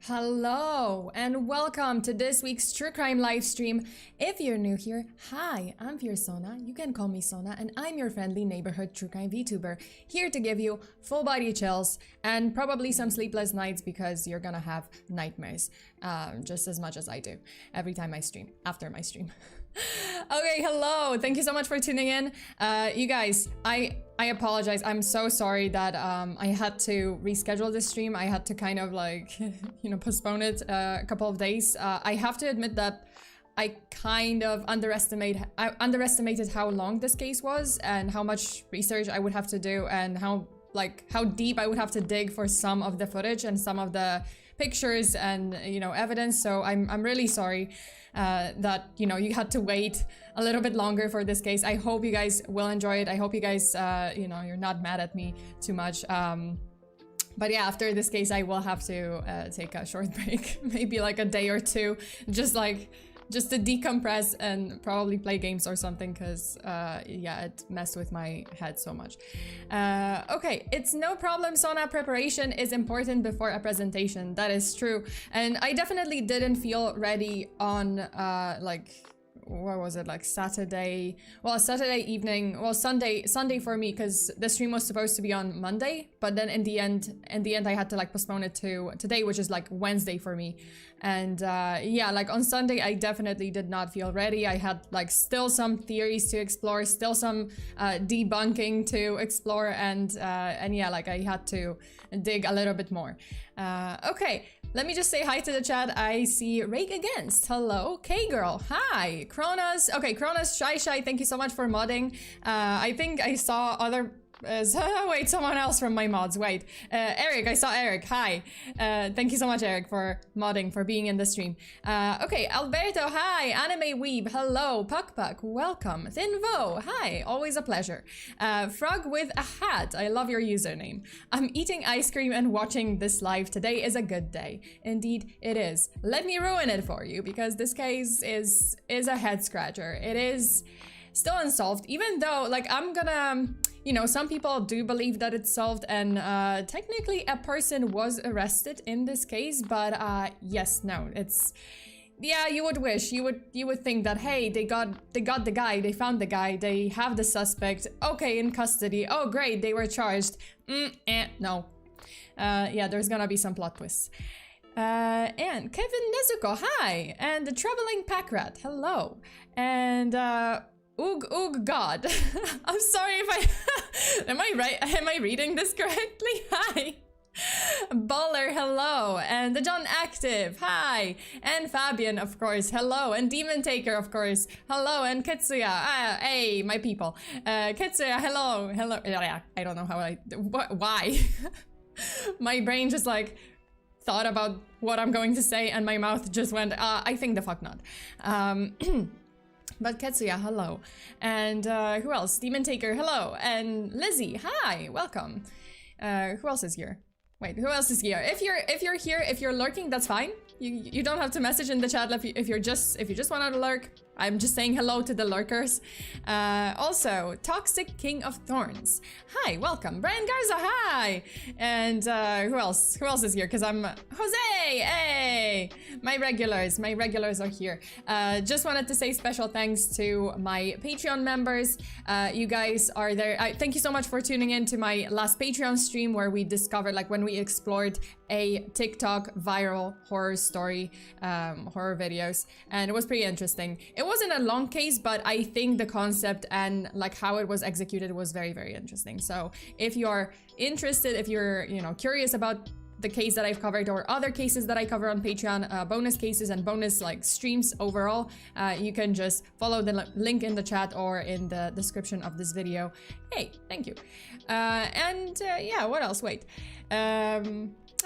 Hello and welcome to this week's True Crime live stream. If you're new here, hi, I'm FEARSONA, you can call me Sona, and I'm your friendly neighborhood True Crime VTuber, here to give you full body chills and probably some sleepless nights because you're gonna have nightmares, just as much as I do every time I stream, after my stream. Okay, hello, thank you so much for tuning in. You guys, I apologize. I'm so sorry that I had to reschedule this stream. I had to kind of like, you know, postpone it a couple of days. I have to admit that I kind of underestimated how long this case was and how much research I would have to do and how deep I would have to dig for some of the footage and some of the pictures and, you know, evidence. So I'm really sorry that, you know, you had to wait a little bit longer for this case. I hope you guys will enjoy it. I hope you guys, you know, you're not mad at me too much. But yeah, after this case, I will have to take a short break, maybe like a day or two, just to decompress and probably play games or something, because yeah, it messed with my head so much. Okay, it's no problem, Sona. Preparation is important before a presentation. That is true. And I definitely didn't feel ready on like, what was it, like Saturday? Well, Saturday evening, well, Sunday for me, because the stream was supposed to be on Monday, but then in the end I had to like postpone it to today, which is like Wednesday for me. And yeah, like on Sunday I definitely did not feel ready. I had like still some theories to explore, still some debunking to explore, and yeah, like I had to dig a little bit more. Okay, let me just say hi to the chat. I see Rake Against. Hello. K-Girl. Hi. Kronos. Okay, Kronos, Shy, thank you so much for modding. I think I saw other... wait, someone else from my mods. Wait. Eric, I saw Eric. Hi. Thank you so much, Eric, for modding, for being in the stream. Okay, Alberto. Hi. Anime Weeb. Hello. Puck, welcome. Thinvo. Hi. Always a pleasure. Frog with a hat. I love your username. I'm eating ice cream and watching this live. Today is a good day. Indeed, it is. Let me ruin it for you, because this case is a head scratcher. It is still unsolved, even though, like, I'm gonna... You know, some people do believe that it's solved, and technically a person was arrested in this case, but yes, no, it's... Yeah, you would wish, you would think that, hey, they got the guy, they found the guy, they have the suspect, okay, in custody, oh great, they were charged. No. Yeah, there's gonna be some plot twists. And Kevin Nezuko, hi! And the Traveling Pack Rat, hello. And Oog God. I'm sorry if I... Am I reading this correctly? Hi. Baller, hello. And the John Active, hi. And Fabian, of course, hello. And Demon Taker, of course, hello. And Kitsuya, hey, my people. Kitsuya, hello. I don't know how why? My brain just like thought about what I'm going to say and my mouth just went, I think the fuck not. But Ketsuya, hello. And who else? Demon Taker, hello. And Lizzie, hi, welcome. Who else is here? Wait, who else is here? If you're here, if you're lurking, that's fine. You don't have to message in the chat if you just want to lurk. I'm just saying hello to the lurkers. Also, Toxic King of Thorns. Hi, welcome. Brian Garza, hi! And who else? Who else is here? Because I'm... Jose! Hey! My regulars are here. Just wanted to say special thanks to my Patreon members. You guys are there. Thank you so much for tuning in to my last Patreon stream where we discovered, like, when we explored a TikTok viral horror story, horror videos, and it was pretty interesting. It wasn't a long case, but I think the concept and like how it was executed was very, very interesting. So if you're interested, if you're, you know, curious about the case that I've covered or other cases that I cover on Patreon, bonus cases and bonus like streams overall, you can just follow the link in the chat or in the description of this video. Hey, thank you. And yeah, what else? Wait.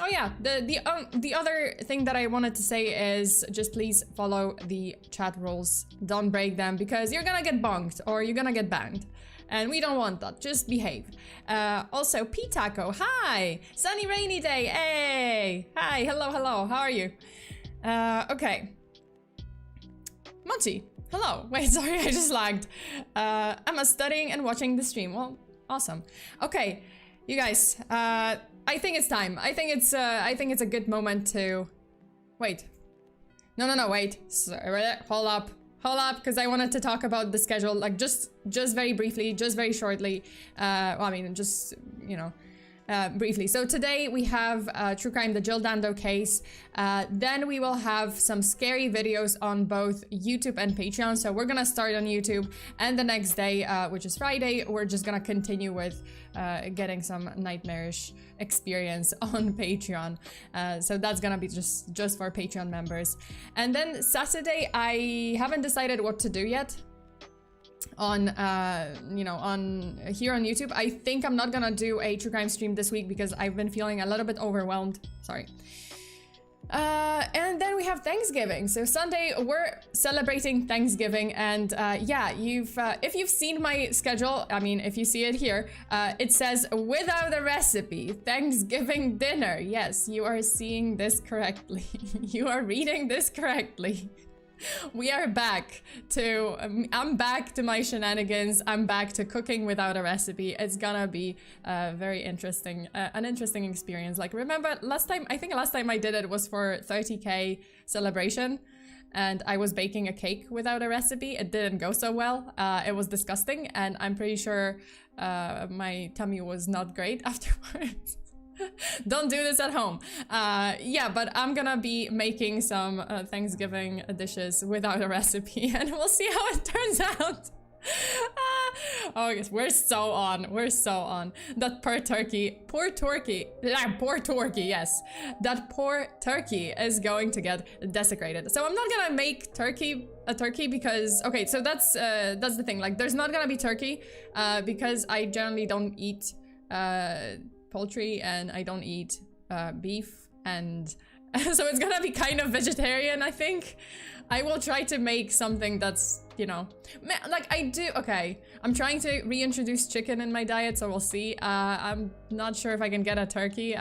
Oh yeah, the other thing that I wanted to say is just please follow the chat rules. Don't break them, because you're gonna get bonked or you're gonna get banned. And we don't want that, just behave. Also, P-Taco, hi! Sunny rainy day, hey! Hi, hello, how are you? Okay. Monty, hello. Wait, sorry, I just lagged. I'm studying and watching the stream. Well, awesome. Okay, you guys, I think it's time. I think it's a good moment to Wait. No, wait. Sorry, hold up, because I wanted to talk about the schedule, like just very briefly, just very shortly. Well, I mean, just, you know, briefly. So today we have True Crime, the Jill Dando case. Then we will have some scary videos on both YouTube and Patreon. So we're gonna start on YouTube, and the next day, which is Friday, we're just gonna continue with getting some nightmarish experience on Patreon. So that's gonna be just for Patreon members. And then Saturday, I haven't decided what to do yet on you know, on here on YouTube. I think I'm not gonna do a true crime stream this week because I've been feeling a little bit overwhelmed. Sorry. And then we have Thanksgiving. So Sunday we're celebrating Thanksgiving, and yeah, if you've seen my schedule, I mean, if you see it here, it says without a recipe, Thanksgiving dinner. Yes, you are seeing this correctly. You are reading this correctly. We are back to, I'm back to my shenanigans. I'm back to cooking without a recipe. It's gonna be very interesting, an interesting experience. Like, remember last time, I think last time I did it was for 30K celebration, and I was baking a cake without a recipe. It didn't go so well. It was disgusting, and I'm pretty sure my tummy was not great afterwards. Don't do this at home. Yeah, but I'm gonna be making some Thanksgiving dishes without a recipe, and we'll see how it turns out. Oh, yes, we're so on. That poor turkey, yes. That poor turkey is going to get desecrated. So I'm not gonna make a turkey because, okay, so that's the thing. Like, there's not gonna be turkey because I generally don't eat poultry, and I don't eat beef, and so it's gonna be kind of vegetarian, I think. I will try to make something that's, you know, like I do. Okay, I'm trying to reintroduce chicken in my diet, so we'll see. I'm not sure if I can get a turkey.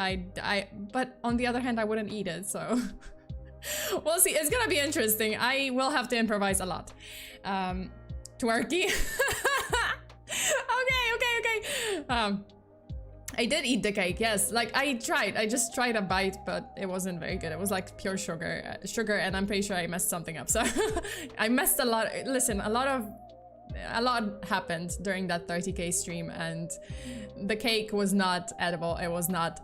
But on the other hand, I wouldn't eat it, so we'll see. It's gonna be interesting. I will have to improvise a lot. Twerky. Okay. I did eat the cake, yes. Like, I just tried a bite, but it wasn't very good. It was like pure sugar, and I'm pretty sure I messed something up. So I messed a lot. Listen, a lot happened during that 30K stream, and the cake was not edible. It was not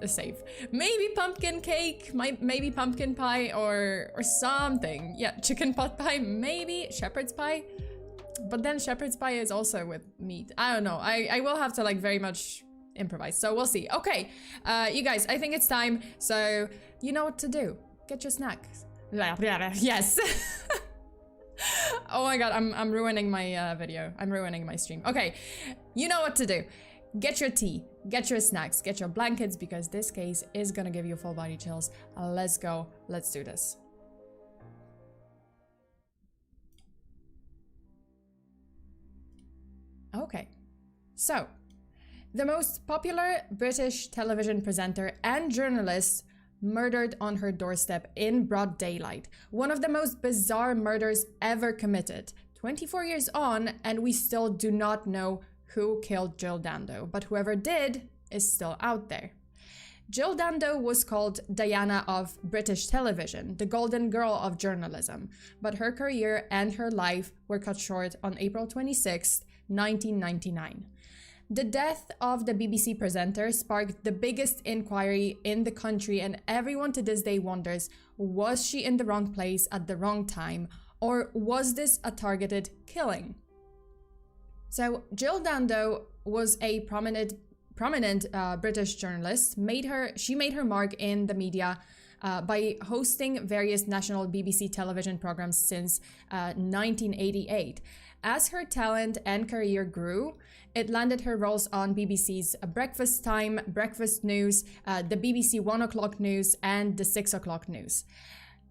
safe. Maybe pumpkin cake, maybe pumpkin pie or something. Yeah, chicken pot pie, maybe shepherd's pie. But then shepherd's pie is also with meat. I don't know. I will have to, like, very much improvise. So we'll see. Okay, you guys, I think it's time. So you know what to do. Get your snacks. Yes. Oh my god, I'm ruining my video. I'm ruining my stream. Okay, you know what to do. Get your tea, get your snacks, get your blankets, because this case is gonna give you full body chills. Let's go. Let's do this. Okay, so the most popular British television presenter and journalist murdered on her doorstep in broad daylight. One of the most bizarre murders ever committed. 24 years on, and we still do not know who killed Jill Dando, but whoever did is still out there. Jill Dando was called Diana of British television, the golden girl of journalism, but her career and her life were cut short on April 26th, 1999. The death of the BBC presenter sparked the biggest inquiry in the country, and everyone to this day wonders, was she in the wrong place at the wrong time, or was this a targeted killing? So Jill Dando was a prominent British journalist. She made her mark in the media by hosting various national BBC television programs since 1988. As her talent and career grew, it landed her roles on BBC's Breakfast Time, Breakfast News, the BBC 1 o'clock news, and the 6 o'clock news.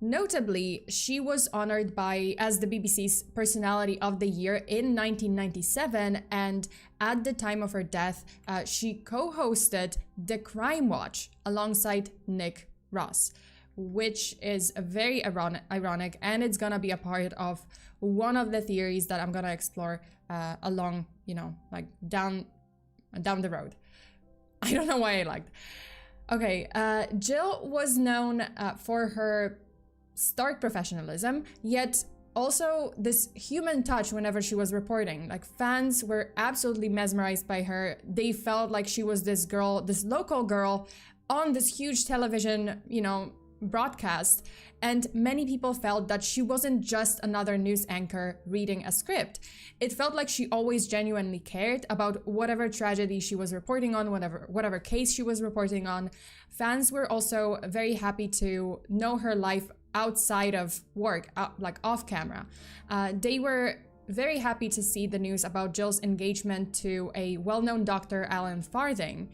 Notably, she was honored as the BBC's Personality of the Year in 1997, and at the time of her death, she co-hosted the Crimewatch alongside Nick Ross, which is very ironic, and it's gonna be a part of one of the theories that I'm gonna explore along, like down the road. I don't know why I liked. Okay, Jill was known for her stark professionalism, yet also this human touch whenever she was reporting. Like, fans were absolutely mesmerized by her. They felt like she was this girl, this local girl on this huge television, broadcast. And many people felt that she wasn't just another news anchor reading a script. It felt like she always genuinely cared about whatever tragedy she was reporting on, whatever case she was reporting on. Fans were also very happy to know her life outside of work, like off camera. They were very happy to see the news about Jill's engagement to a well-known doctor, Alan Farthing.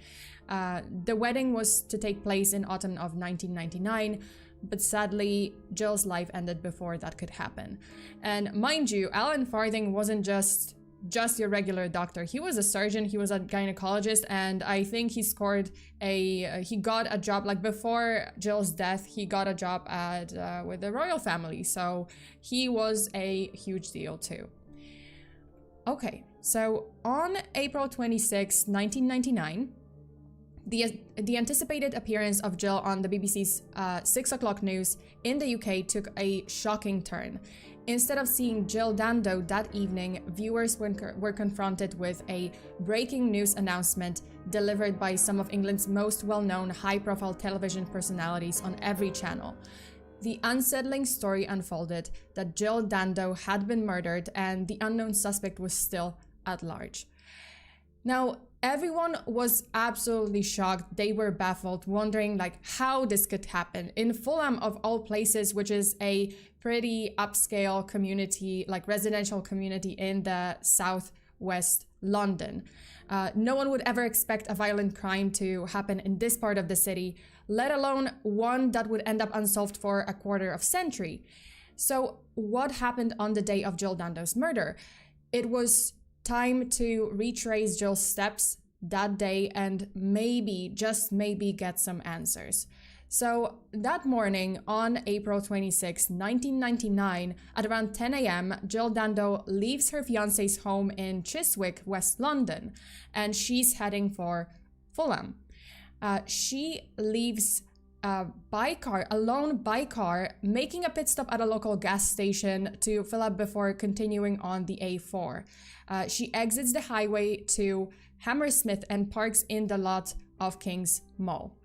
The wedding was to take place in autumn of 1999, but sadly, Jill's life ended before that could happen. And mind you, Alan Farthing wasn't just your regular doctor. He was a surgeon, he was a gynecologist, and I think he got a job, like before Jill's death, he got a job with the royal family. So he was a huge deal too. Okay, so on April 26, 1999, the anticipated appearance of Jill on the BBC's 6 o'clock news in the UK took a shocking turn. Instead of seeing Jill Dando that evening, viewers were confronted with a breaking news announcement delivered by some of England's most well-known high-profile television personalities on every channel. The unsettling story unfolded that Jill Dando had been murdered and the unknown suspect was still at large. Now, everyone was absolutely shocked. They were baffled, wondering like how this could happen in Fulham of all places, which is a pretty upscale community, like residential community in the southwest London. No one would ever expect a violent crime to happen in this part of the city, let alone one that would end up unsolved for a quarter of a century. So what happened on the day of Jill Dando's murder? It was time to retrace Jill's steps that day and maybe, just maybe, get some answers. So that morning on April 26, 1999, at around 10 a.m., Jill Dando leaves her fiance's home in Chiswick, West London, and she's heading for Fulham. She leaves alone by car, making a pit stop at a local gas station to fill up before continuing on the A4. She exits the highway to Hammersmith and parks in the lot of King's Mall.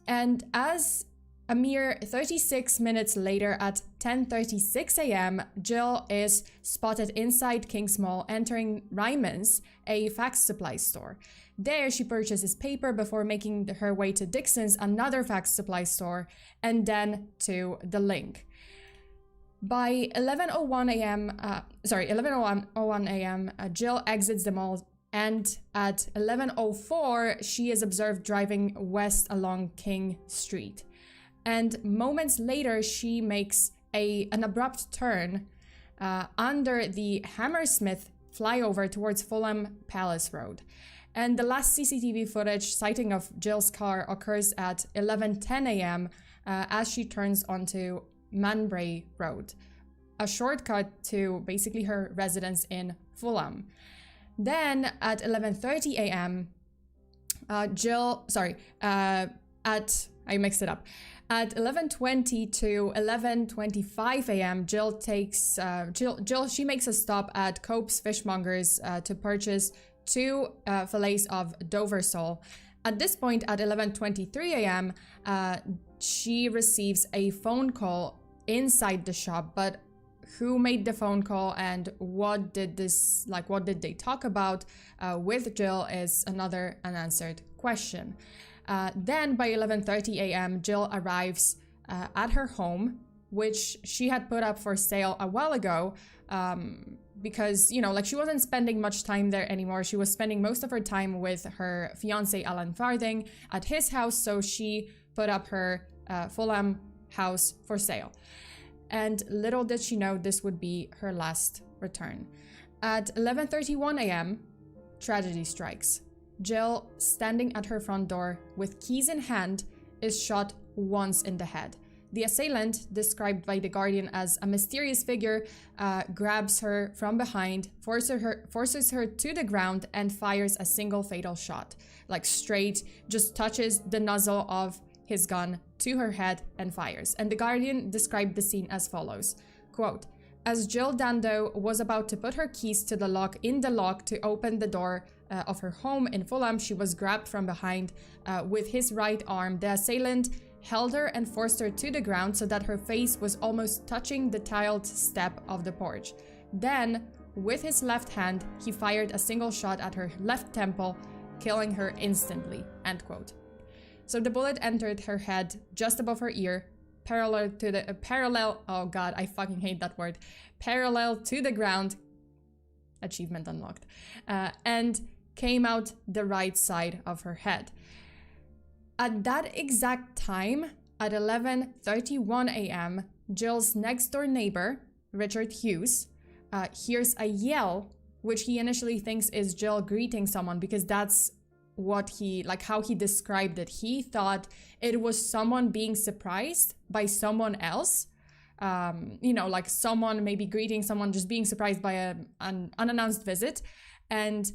And as a mere 36 minutes later at 10:36 a.m., Jill is spotted inside King's Mall entering Ryman's, a fax supply store. There, she purchases paper before making her way to Dixon's, another fax supply store, and then to the Link. By 11:01 a.m., Jill exits the mall, and at 11:04, she is observed driving west along King Street. And moments later, she makes an abrupt turn under the Hammersmith flyover towards Fulham Palace Road. And the last CCTV footage sighting of Jill's car occurs at 11:10 a.m. As she turns onto Manbray Road, a shortcut to basically her residence in Fulham. Then at 11:30 a.m., At 11:20 to 11:25 a.m., she makes a stop at Cope's Fishmongers to purchase 2 fillets of Dover sole. At this point, at 11:23 a.m., she receives a phone call inside the shop, but who made the phone call and what did they talk about with Jill is another unanswered question. Then by 11:30 a.m., Jill arrives at her home, which she had put up for sale a while ago, because, she wasn't spending much time there anymore. She was spending most of her time with her fiance, Alan Farthing, at his house, so she put up her Fulham house for sale. And little did she know this would be her last return. At 11:31 a.m., tragedy strikes. Jill, standing at her front door with keys in hand, is shot once in the head. The assailant, described by The Guardian as a mysterious figure, grabs her from behind, forces her to the ground, and fires a single fatal shot. Like straight, just touches the nozzle of his gun to her head and fires. And The Guardian described the scene as follows, quote, "As Jill Dando was about to put her keys to the lock in the lock to open the door of her home in Fulham, she was grabbed from behind with his right arm. The assailant held her and forced her to the ground so that her face was almost touching the tiled step of the porch. Then, with his left hand, he fired a single shot at her left temple, killing her instantly," end quote. So the bullet entered her head just above her ear, parallel, oh god, I fucking hate that word, parallel to the ground, achievement unlocked, and came out the right side of her head. At that exact time, at 11:31 a.m., Jill's next door neighbor, Richard Hughes, hears a yell, which he initially thinks is Jill greeting someone, because that's what how he described it. He thought it was someone being surprised by someone else. Like someone maybe greeting someone, just being surprised by an unannounced visit. And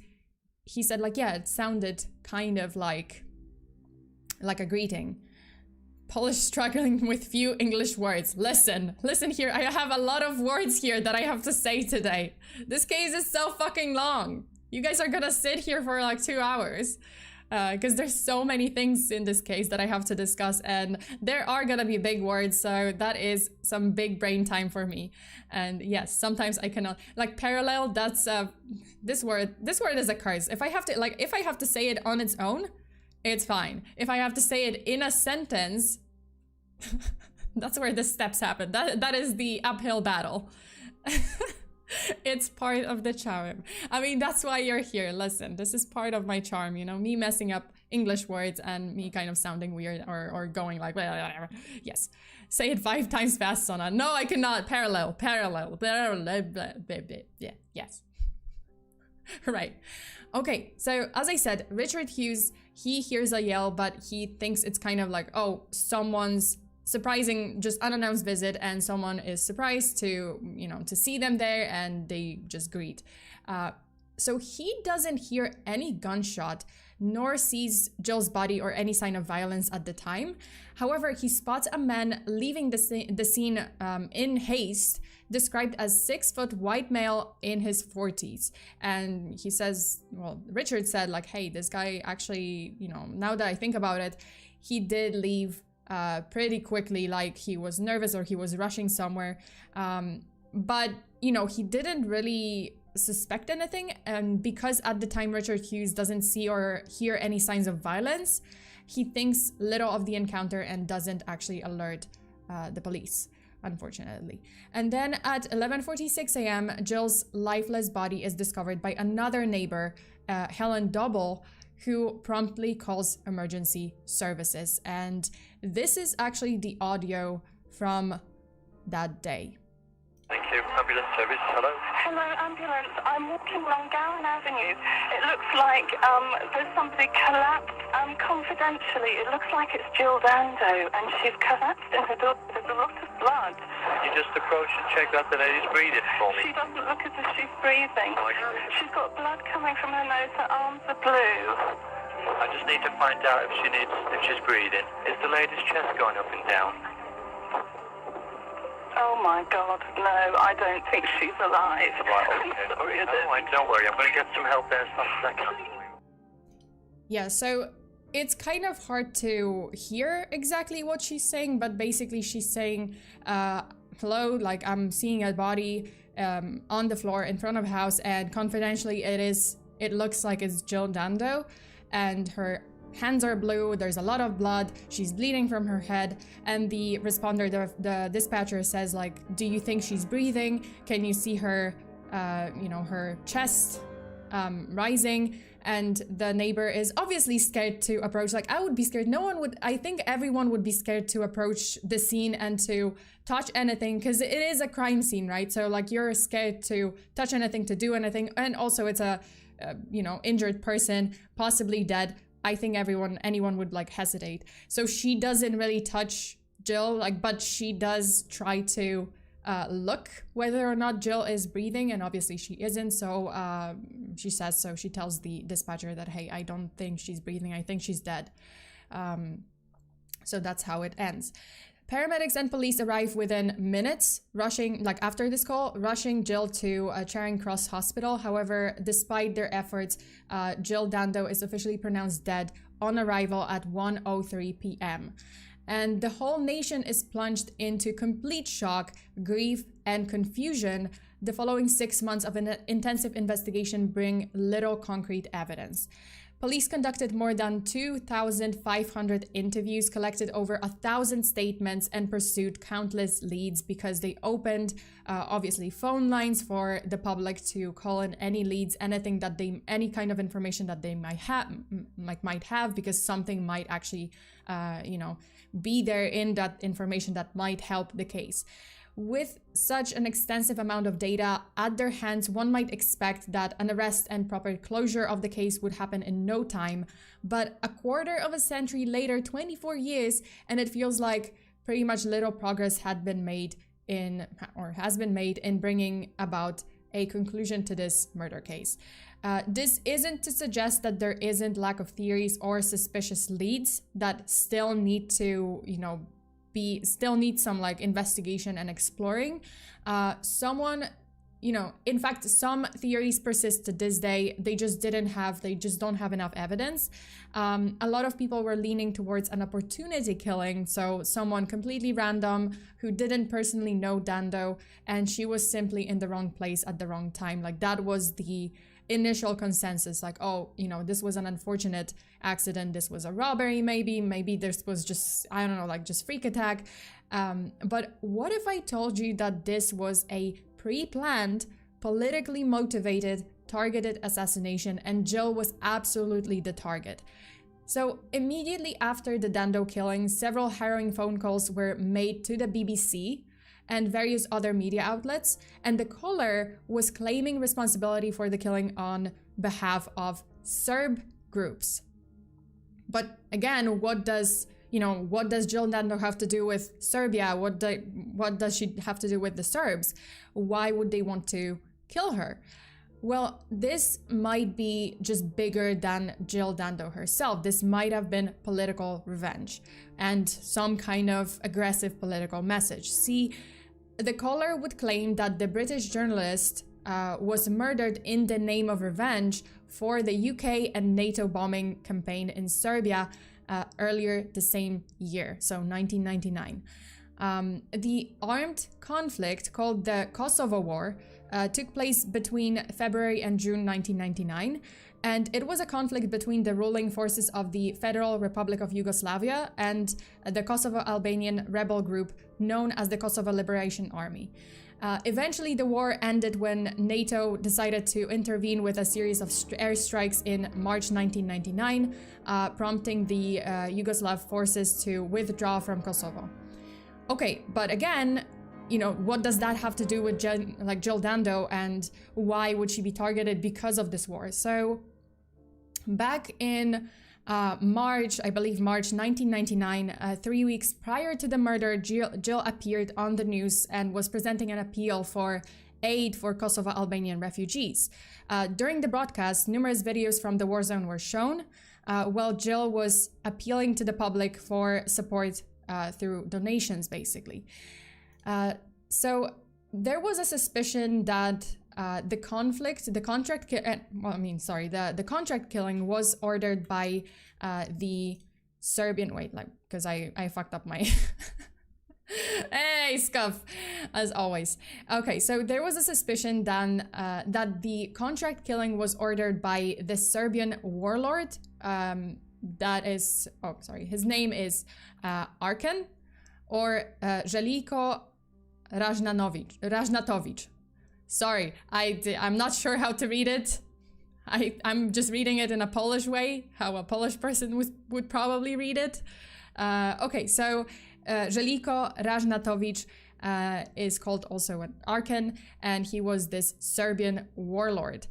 he said, like, yeah, it sounded kind of like a greeting. Polish struggling with few English words. Listen here. I have a lot of words here that I have to say today. This case is so fucking long. You guys are gonna sit here for like 2 hours because there's so many things in this case that I have to discuss, and there are gonna be big words, so that is some big brain time for me. And yes, sometimes I cannot, like parallel, that's this word is a curse. If I have to say it on its own, it's fine. If I have to say it in a sentence, that's where the steps happen. That is the uphill battle. It's part of the charm. I mean, that's why you're here. Listen, this is part of my charm, you know, me messing up English words and me kind of sounding weird or going like, yes. Say it 5 times fast, Sona. No, I cannot. Parallel. Yeah, yes. Right. Okay, so as I said, Richard Hughes, he hears a yell, but he thinks it's kind of like, oh, someone's surprising, just unannounced visit, and someone is surprised to, to see them there, and they just greet. So he doesn't hear any gunshot, nor sees Jill's body or any sign of violence at the time. However, he spots a man leaving the scene in haste, described as 6-foot white male in his 40s. And he says, well, Richard said like, hey, this guy actually, now that I think about it, he did leave pretty quickly, like he was nervous or he was rushing somewhere. But, he didn't really suspect anything. And because at the time Richard Hughes doesn't see or hear any signs of violence, he thinks little of the encounter and doesn't actually alert the police, unfortunately. And then at 11:46 a.m., Jill's lifeless body is discovered by another neighbor, Helen Double, who promptly calls emergency services. And this is actually the audio from that day. Thank you. Ambulance service, hello? Hello, ambulance. I'm walking along Gowan Avenue. It looks like there's somebody collapsed confidentially. It looks like it's Jill Dando, and she's collapsed in her door. There's a lot of blood. You just approach and check that the lady's breathing for me. She doesn't look as if she's breathing. She's got blood coming from her nose. Her arms are blue. I just need to find out if she's breathing. Is the lady's chest going up and down? Oh my God, no, I don't think she's alive. Right, okay. Don't worry, I'm going to get some help there as fast as I can. Yeah, so it's kind of hard to hear exactly what she's saying, but basically she's saying, hello, like I'm seeing a body on the floor in front of a house, and confidentially it looks like it's Jill Dando, and her hands are blue, there's a lot of blood, she's bleeding from her head, and the responder, the dispatcher says like, do you think she's breathing? Can you see her, her chest rising? And the neighbor is obviously scared to approach. Like, I would be scared. I think everyone would be scared to approach the scene and to touch anything, because it is a crime scene, right? So like, you're scared to touch anything, to do anything, and also it's a injured person, possibly dead. I think anyone would like hesitate. So she doesn't really touch Jill, like, but she does try to look whether or not Jill is breathing, and obviously she isn't. So she says so. She tells the dispatcher that, hey, I don't think she's breathing. I think she's dead. So that's how it ends. Paramedics and police arrive within minutes, rushing, like after this call, rushing Jill to Charing Cross Hospital. However, despite their efforts, Jill Dando is officially pronounced dead on arrival at 1:03 p.m. And the whole nation is plunged into complete shock, grief, and confusion. The following 6 months of an intensive investigation bring little concrete evidence. Police conducted more than 2,500 interviews, collected over 1,000 statements, and pursued countless leads because they opened, obviously, phone lines for the public to call in any leads, anything that they, any kind of information that they might have, because something might actually, be there in that information that might help the case. With such an extensive amount of data at their hands, one might expect that an arrest and proper closure of the case would happen in no time. But a quarter of a century later, 24 years, and it feels like pretty much little progress had been made in, or has been made in bringing about a conclusion to this murder case. This isn't to suggest that there isn't lack of theories or suspicious leads that still need to, still need some like investigation and exploring. In fact, some theories persist to this day. They just don't have enough evidence. A lot of people were leaning towards an opportunity killing. So someone completely random who didn't personally know Dando, and she was simply in the wrong place at the wrong time. Like that was the initial consensus, like, oh, this was an unfortunate accident, this was a robbery, maybe this was just, I don't know, like just freak attack. But what if I told you that this was a pre-planned, politically motivated, targeted assassination, and Jill was absolutely the target? So immediately after the Dando killing, several harrowing phone calls were made to the BBC and various other media outlets, and the caller was claiming responsibility for the killing on behalf of Serb groups. But again, what does Jill Dando have to do with Serbia? What does she have to do with the Serbs? Why would they want to kill her? Well, this might be just bigger than Jill Dando herself. This might have been political revenge and some kind of aggressive political message. See, the caller would claim that the British journalist was murdered in the name of revenge for the UK and NATO bombing campaign in Serbia earlier the same year, so 1999. The armed conflict called the Kosovo War took place between February and June 1999, and it was a conflict between the ruling forces of the Federal Republic of Yugoslavia and the Kosovo Albanian rebel group known as the Kosovo Liberation Army. Eventually, the war ended when NATO decided to intervene with a series of airstrikes in March 1999, prompting the Yugoslav forces to withdraw from Kosovo. Okay, but again, what does that have to do with Jill Dando, and why would she be targeted because of this war? So back in March 1999, 3 weeks prior to the murder, Jill appeared on the news and was presenting an appeal for aid for Kosovo Albanian refugees. During the broadcast, numerous videos from the war zone were shown, while Jill was appealing to the public for support through donations, basically. So there was a suspicion that the contract killing was ordered by the Serbian, because I fucked up my hey, scuff, as always. Okay, so there was a suspicion then that the contract killing was ordered by the Serbian warlord, his name is Arkan, or Željko Ražnatović. Sorry, I'm not sure how to read it. I'm just reading it in a Polish way, how a Polish person would probably read it. Okay, so Željko Ražnatović is called also an Arkan, and he was this Serbian warlord.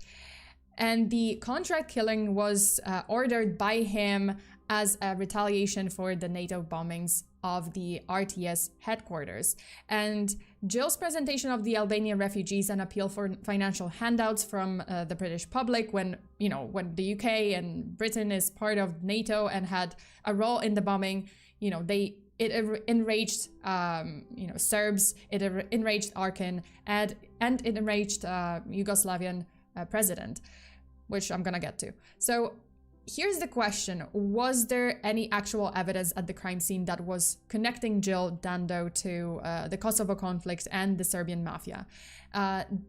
And the contract killing was ordered by him as a retaliation for the NATO bombings of the RTS headquarters. And Jill's presentation of the Albanian refugees and appeal for financial handouts from the British public when the UK and Britain is part of NATO and had a role in the bombing, it enraged Serbs, it enraged Arkin, and it enraged Yugoslavian president, which I'm gonna get to. So here's the question: was there any actual evidence at the crime scene that was connecting Jill Dando to the Kosovo conflict and the Serbian mafia?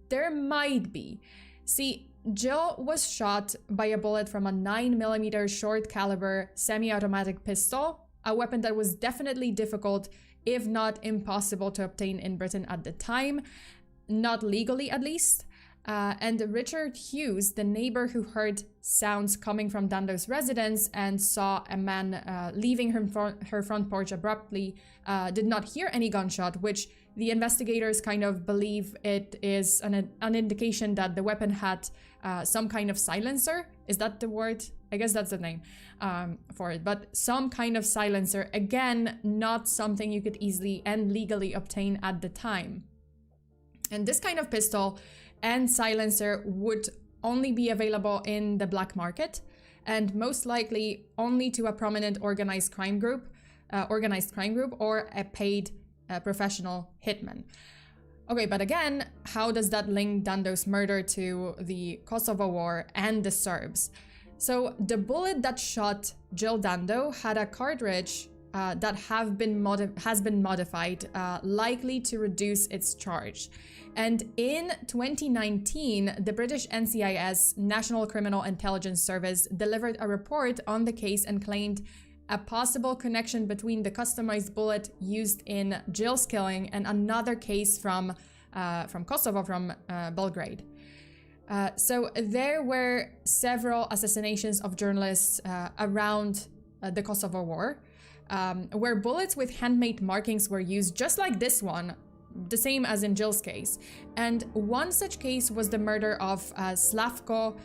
There might be. See, Jill was shot by a bullet from a 9mm short caliber semi-automatic pistol, a weapon that was definitely difficult, if not impossible, to obtain in Britain at the time, not legally at least. And Richard Hughes, the neighbor who heard sounds coming from Dando's residence and saw a man leaving her front porch abruptly, did not hear any gunshot, which the investigators kind of believe it is an indication that the weapon had some kind of silencer. Is that the word? I guess that's the name for it. But some kind of silencer. Again, not something you could easily and legally obtain at the time. And this kind of pistol and silencer would only be available in the black market, and most likely only to a prominent organized crime group or a paid professional hitman. Okay, but again, how does that link Dando's murder to the Kosovo War and the Serbs? So the bullet that shot Jill Dando had a cartridge that has been modified, likely to reduce its charge. And in 2019, the British NCIS, National Criminal Intelligence Service, delivered a report on the case and claimed a possible connection between the customized bullet used in Jill's killing and another case from Kosovo, from Belgrade. So there were several assassinations of journalists around the Kosovo War, where bullets with handmade markings were used, just like this one, the same as in Jill's case. And one such case was the murder of Slavko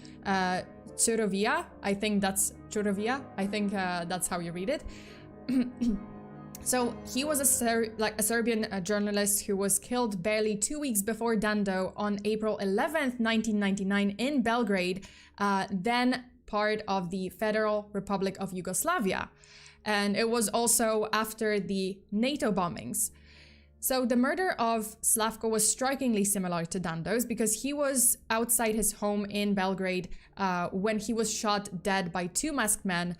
Churovia. I think that's Churovia. I think that's how you read it. So he was a Serbian journalist who was killed barely 2 weeks before Dando on April 11th, 1999 in Belgrade, then part of the Federal Republic of Yugoslavia. And it was also after the NATO bombings. So the murder of Slavko was strikingly similar to Dando's because he was outside his home in Belgrade when he was shot dead by two masked men.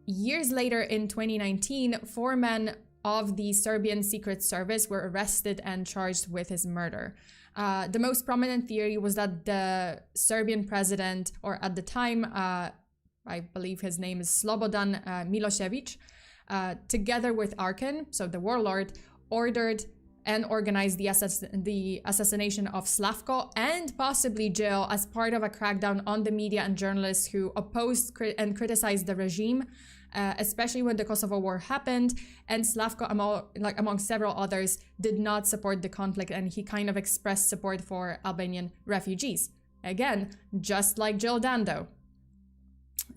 Years later, in 2019, 4 men of the Serbian Secret Service were arrested and charged with his murder. The most prominent theory was that the Serbian president, or at the time, I believe his name is Slobodan Milosevic, together with Arkin, so the warlord, ordered and organized the assassination of Slavko and possibly Jill as part of a crackdown on the media and journalists who opposed and criticized the regime, especially when the Kosovo War happened. And Slavko, among several others, did not support the conflict, and he kind of expressed support for Albanian refugees. Again, just like Jill Dando.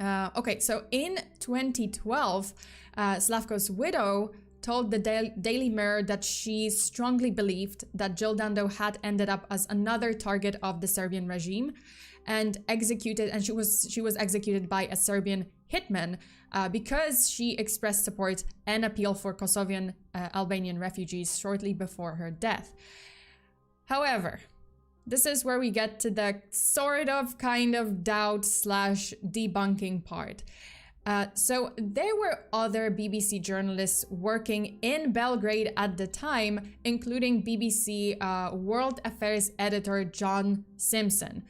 Okay, so in 2012, Slavko's widow told the Daily Mirror that she strongly believed that Jill Dando had ended up as another target of the Serbian regime and executed, and she was executed by a Serbian hitman because she expressed support and appeal for Kosovian Albanian refugees shortly before her death. However, this is where we get to the sort of kind of doubt / debunking part. So there were other BBC journalists working in Belgrade at the time, including BBC World Affairs editor John Simpson.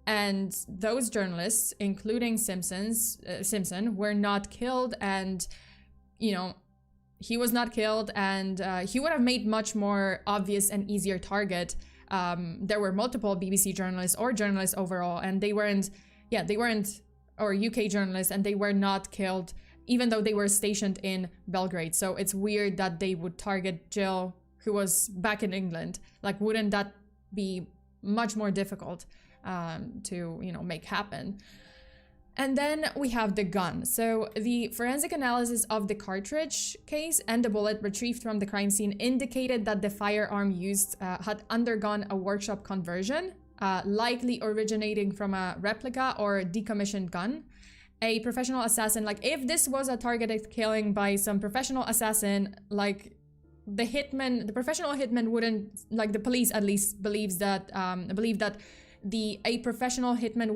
And those journalists, including Simpson, were not killed, and, he was not killed, and he would have made much more obvious and easier target. There were multiple BBC journalists or journalists overall, and they weren't, or UK journalists, and they were not killed, even though they were stationed in Belgrade. So it's weird that they would target Jill, who was back in England. Like, wouldn't that be much more difficult to, make happen? And then we have the gun. So the forensic analysis of the cartridge case and the bullet retrieved from the crime scene indicated that the firearm used had undergone a workshop conversion, likely originating from a replica or decommissioned gun. A professional assassin, like if this was a targeted killing by some professional assassin, like the hitman, the professional hitman wouldn't, like the police at least believe that a professional hitman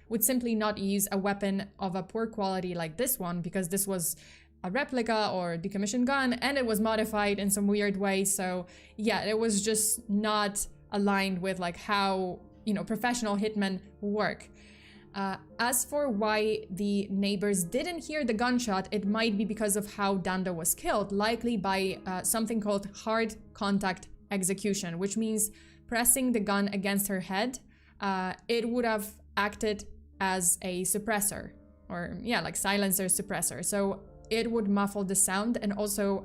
would simply not use a weapon of a poor quality like this one, because this was a replica or decommissioned gun and it was modified in some weird way. So yeah, it was just not aligned with like how, you know, professional hitmen work. As for why the neighbors didn't hear the gunshot, it might be because of how Dando was killed, likely by something called hard contact execution, which means pressing the gun against her head. It would have acted as a suppressor, or yeah, like silencer suppressor. So it would muffle the sound, and also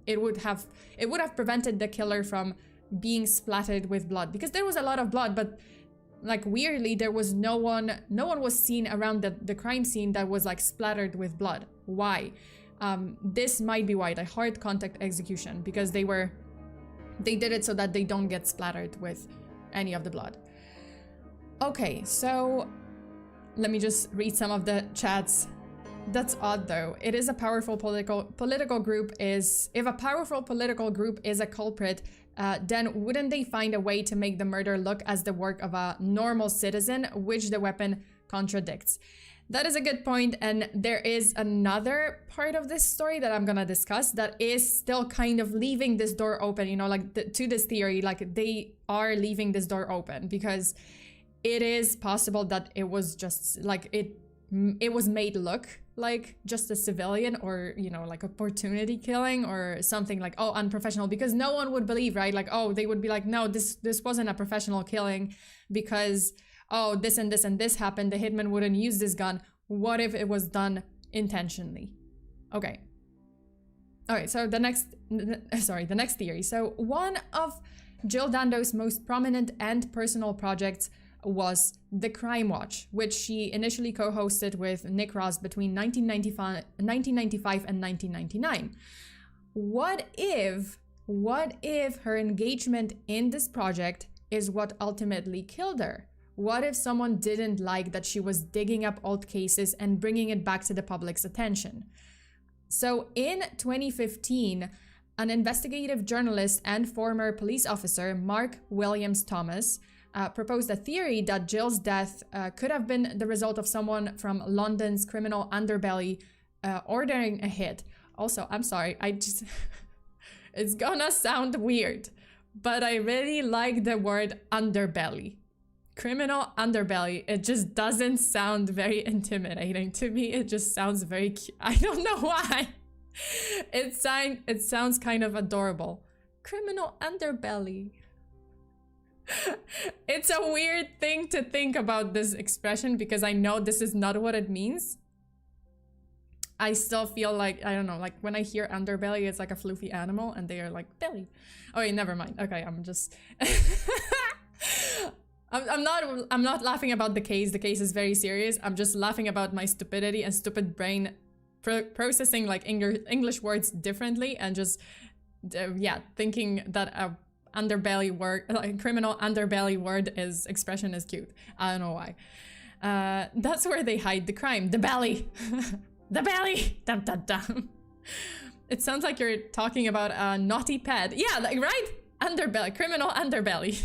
it would have prevented the killer from being splattered with blood, because there was a lot of blood, but like weirdly there was no one was seen around the crime scene that was like splattered with blood. Why? This might be why, the hard contact execution, because they did it so that they don't get splattered with any of the blood. Okay, so let me just read some of the chats. That's odd though. It is a powerful political group is, if a powerful political group is a culprit, then wouldn't they find a way to make the murder look as the work of a normal citizen, which the weapon contradicts? That is a good point, and there is another part of this story that I'm gonna discuss that is still kind of leaving this door open, you know, like to this theory, like they are leaving this door open, because it is possible that it was just like it was made look like just a civilian, or, you know, like opportunity killing or something, like, oh, unprofessional, because no one would believe, right? Like, oh, they would be like, no, this wasn't a professional killing because, oh, this and this and this happened. The hitman wouldn't use this gun. What if it was done intentionally? Okay. All right, so the next theory. So one of Jill Dando's most prominent and personal projects was the Crimewatch, which she initially co-hosted with Nick Ross between 1995 and 1999. What if her engagement in this project is what ultimately killed her? What if someone didn't like that she was digging up old cases and bringing it back to the public's attention? So in 2015, an investigative journalist and former police officer, Mark Williams Thomas, proposed a theory that Jill's death could have been the result of someone from London's criminal underbelly ordering a hit. Also, I'm sorry, it's gonna sound weird, but I really like the word underbelly. Criminal underbelly, it just doesn't sound very intimidating to me. It just sounds very cute. I don't know why. It sounds kind of adorable. Criminal underbelly. It's a weird thing to think about this expression, because I know this is not what it means. I still feel like, I don't know, like when I hear underbelly, it's like a floofy animal and they are like belly. Okay, never mind. Okay, I'm just I'm not laughing about the case. The case is very serious. I'm just laughing about my stupidity and stupid brain processing like English words differently, and just yeah, thinking that a underbelly word, like criminal underbelly word expression is cute. I don't know why. That's where they hide the crime. The belly. The belly. Dum, dum, dum. It sounds like you're talking about a naughty pet. Yeah, like, right? Underbelly. Criminal underbelly.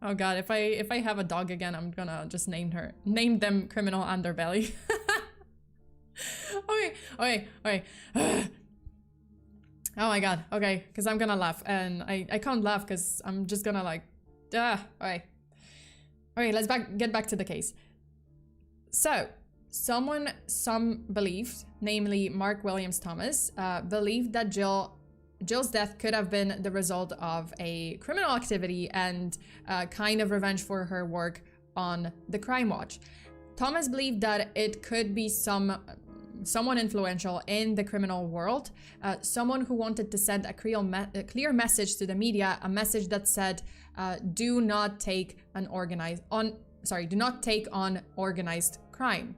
Oh god, if I have a dog again, I'm gonna just name them Criminal Underbelly. Okay. Oh my god, okay, because I'm gonna laugh, and I can't laugh because I'm just gonna like, okay, let's get back to the case. So, some believed, namely Mark Williams Thomas, believed that Jill's death could have been the result of a criminal activity and kind of revenge for her work on the Crimewatch. Thomas believed that it could be someone influential in the criminal world, someone who wanted to send a clear message to the media, a message that said, do not take do not take on organized crime.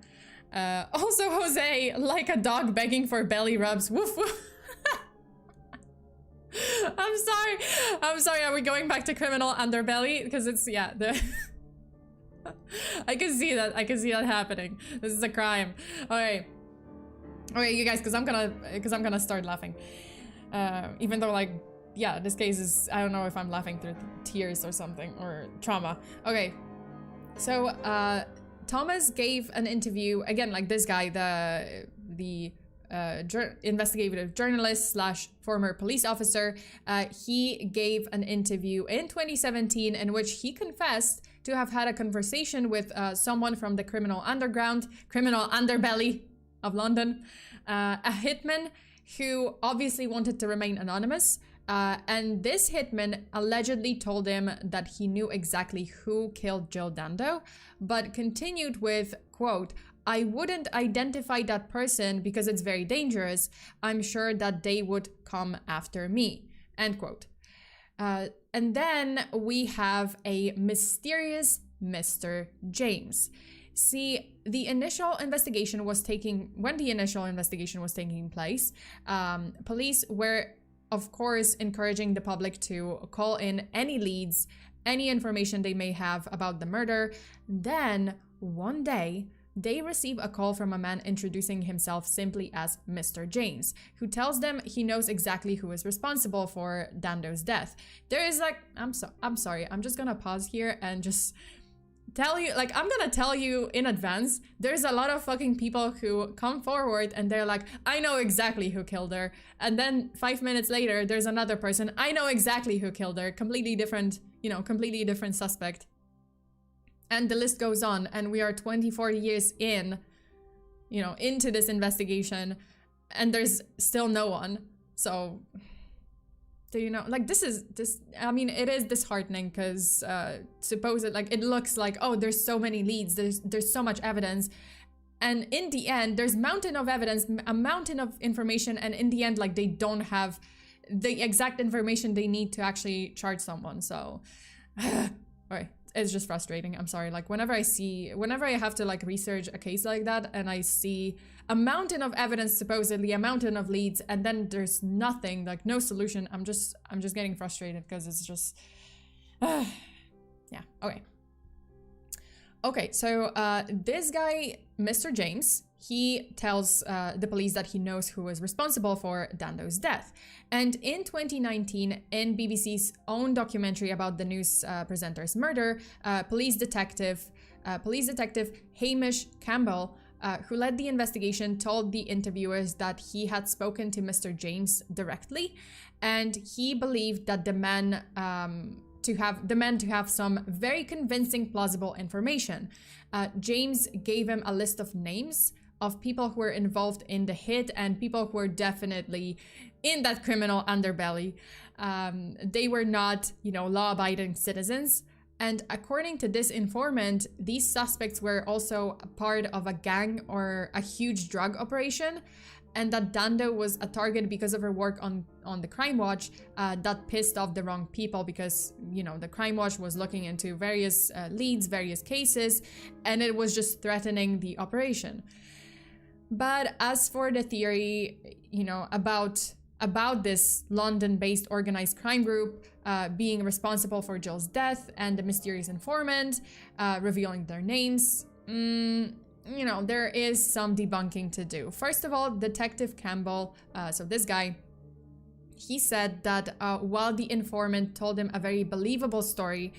Also, Jose, like a dog begging for belly rubs. Woof woof. I'm sorry. Are we going back to criminal underbelly? Because it's, yeah, I can see that happening. This is a crime. Okay, you guys, because I'm gonna start laughing. Even though, like, yeah, this case is, I don't know if I'm laughing through tears or something, or trauma. Okay, so Thomas gave an interview again, like this guy, the investigative journalist slash former police officer. He gave an interview in 2017 in which he confessed to have had a conversation with someone from the criminal underbelly of London, a hitman who obviously wanted to remain anonymous. And this hitman allegedly told him that he knew exactly who killed Jill Dando, but continued with, quote, "I wouldn't identify that person because it's very dangerous. I'm sure that they would come after me," end quote. And then we have a mysterious Mr. James. See, when the initial investigation was taking place, police were, of course, encouraging the public to call in any leads, any information they may have about the murder. Then, one day, they receive a call from a man introducing himself simply as Mr. James, who tells them he knows exactly who is responsible for Dando's death. There is like, I'm sorry, I'm just gonna pause here and just tell you, like, I'm gonna tell you in advance, there's a lot of fucking people who come forward and they're like, I know exactly who killed her. And then 5 minutes later, there's another person, I know exactly who killed her. Completely different suspect. And the list goes on, and we are 24 years into this investigation, and there's still no one. So, do you know, like, I mean, it is disheartening because it looks like, oh, there's so many leads, there's so much evidence. And in the end, there's mountain of evidence, a mountain of information, and in the end, like, they don't have the exact information they need to actually charge someone. So, all right. It's just frustrating. I'm sorry. Like, whenever I have to like research a case like that and I see a mountain of evidence, supposedly a mountain of leads, and then there's nothing, like no solution, I'm just getting frustrated because it's just, yeah. Okay. So this guy, Mr. James, he tells the police that he knows who is responsible for Dando's death. And in 2019, in BBC's own documentary about the news presenter's murder, police detective Hamish Campbell, who led the investigation, told the interviewers that he had spoken to Mr. James directly, and he believed that the men to have some very convincing, plausible information. James gave him a list of names of people who were involved in the hit and people who were definitely in that criminal underbelly. They were not, law-abiding citizens. And according to this informant, these suspects were also a part of a gang or a huge drug operation, and that Dando was a target because of her work on the Crimewatch that pissed off the wrong people because, the Crimewatch was looking into various leads, various cases, and it was just threatening the operation. But as for the theory, about this London-based organized crime group being responsible for Jill's death and the mysterious informant revealing their names, there is some debunking to do. First of all, Detective Campbell, so this guy, he said that while the informant told him a very believable story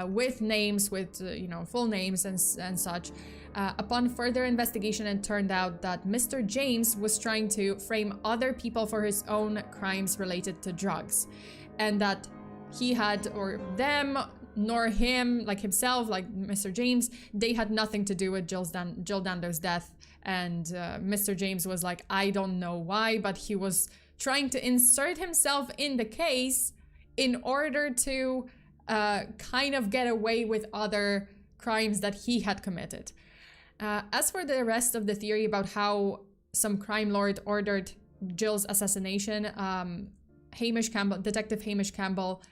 with names, with full names and such, upon further investigation, it turned out that Mr. James was trying to frame other people for his own crimes related to drugs, and that he had, or them, nor him, like himself, like Mr. James, they had nothing to do with Jill Dando's death. And Mr. James was like, I don't know why, but he was trying to insert himself in the case in order to kind of get away with other crimes that he had committed. As for the rest of the theory about how some crime lord ordered Jill's assassination, Detective Hamish Campbell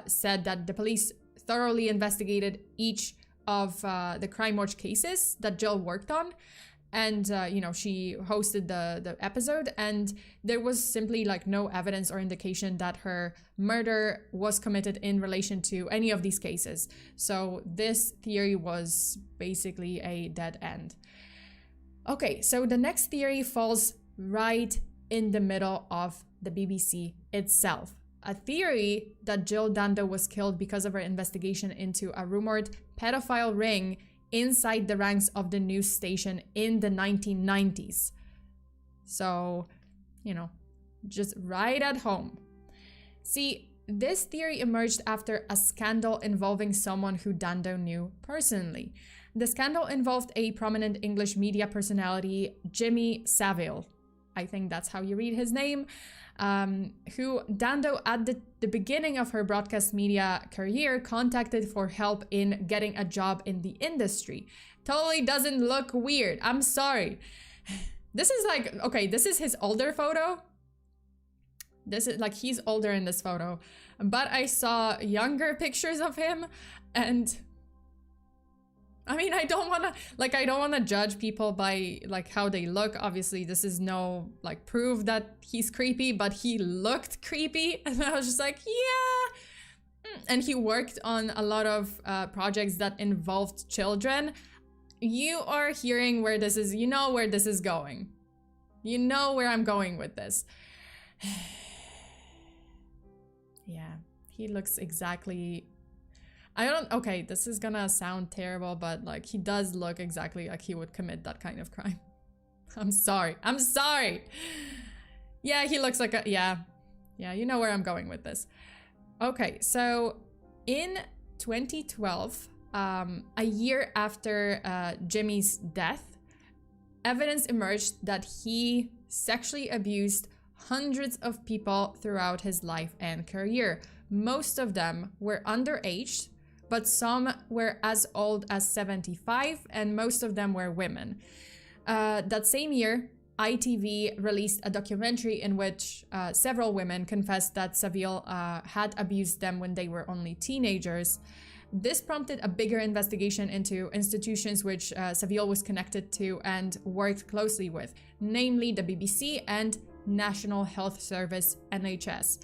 said that the police thoroughly investigated each of the Crimewatch cases that Jill worked on. And, you know, she hosted the episode, and there was simply like no evidence or indication that her murder was committed in relation to any of these cases. So this theory was basically a dead end. Okay, so the next theory falls right in the middle of the BBC itself. A theory that Jill Dando was killed because of her investigation into a rumored pedophile ring inside the ranks of the news station in the 1990s. So, you know, just right at home. See, this theory emerged after a scandal involving someone who Dando knew personally. The scandal involved a prominent English media personality, Jimmy Savile. I think that's how you read his name. Who Dando at the beginning of her broadcast media career contacted for help in getting a job in the industry. Totally doesn't look weird. I'm sorry. This is like, okay, this is his older photo. This is like, he's older in this photo, but I saw younger pictures of him, and I mean, I don't want to judge people by like how they look. Obviously, this is no like proof that he's creepy, but he looked creepy. And I was just like, yeah. And he worked on a lot of projects that involved children. You are hearing where this is, you know where this is going. You know where I'm going with this. Yeah, he looks exactly... okay, this is gonna sound terrible, but like he does look exactly like he would commit that kind of crime. I'm sorry. Yeah, he looks like a, yeah, you know where I'm going with this. Okay, so in 2012, a year after Jimmy's death, evidence emerged that he sexually abused hundreds of people throughout his life and career. Most of them were underage, but some were as old as 75, and most of them were women. That same year, ITV released a documentary in which several women confessed that Savile had abused them when they were only teenagers. This prompted a bigger investigation into institutions which Savile was connected to and worked closely with, namely the BBC and National Health Service, NHS.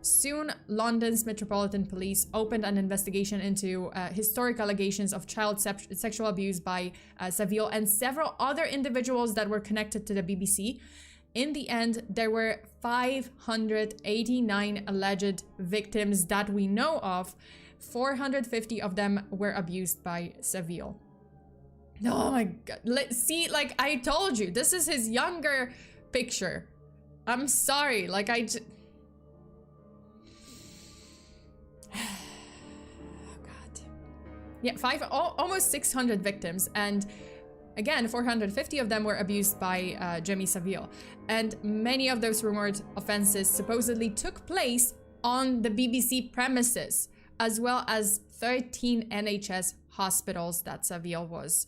Soon, London's Metropolitan Police opened an investigation into historic allegations of child sexual abuse by Savile and several other individuals that were connected to the BBC. In the end, there were 589 alleged victims that we know of. 450 of them were abused by Savile. Oh my god. See, like I told you, this is his younger picture. I'm sorry, like yeah, almost 600 victims, and again, 450 of them were abused by Jimmy Savile. And many of those rumored offenses supposedly took place on the BBC premises, as well as 13 NHS hospitals that Savile was,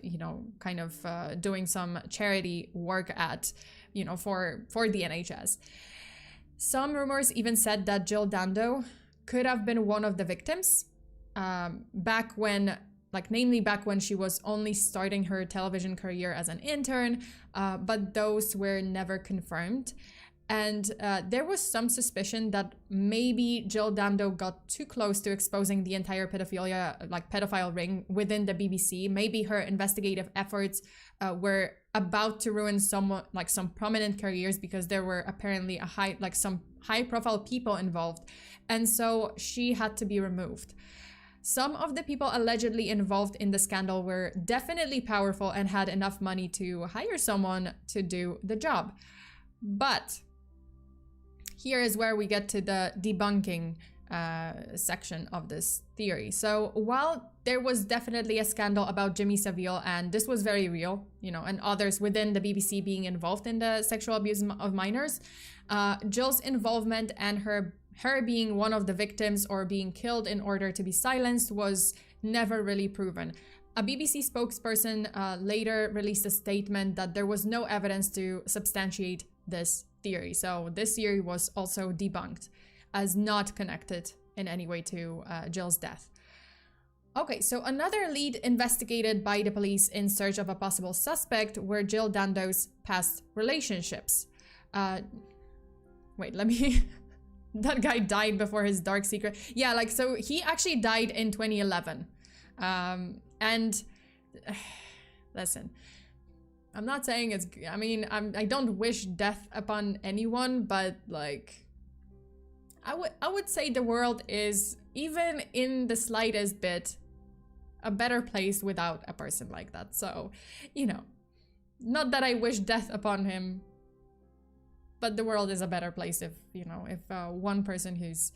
you know, kind of doing some charity work at, you know, for the NHS. Some rumors even said that Jill Dando could have been one of the victims. Back when, like namely back when she was only starting her television career as an intern, but those were never confirmed. And there was some suspicion that maybe Jill Dando got too close to exposing the entire pedophile ring within the BBC. Maybe her investigative efforts were about to ruin some prominent careers, because there were apparently some high profile people involved. And so she had to be removed. Some of the people allegedly involved in the scandal were definitely powerful and had enough money to hire someone to do the job. But here is where we get to the debunking section of this theory. So while there was definitely a scandal about Jimmy Savile, and this was very real, you know, and others within the BBC being involved in the sexual abuse of minors, Jill's involvement and her being one of the victims or being killed in order to be silenced was never really proven. A BBC spokesperson later released a statement that there was no evidence to substantiate this theory. So this theory was also debunked as not connected in any way to Jill's death. Okay, so another lead investigated by the police in search of a possible suspect were Jill Dando's past relationships. Wait, let me... That guy died before his dark secret. Yeah, like, so he actually died in 2011. And listen, I'm not saying it's... I mean, I don't wish death upon anyone, but like... I would say the world is, even in the slightest bit, a better place without a person like that. So, you know, not that I wish death upon him, but the world is a better place if, you know, if one person who's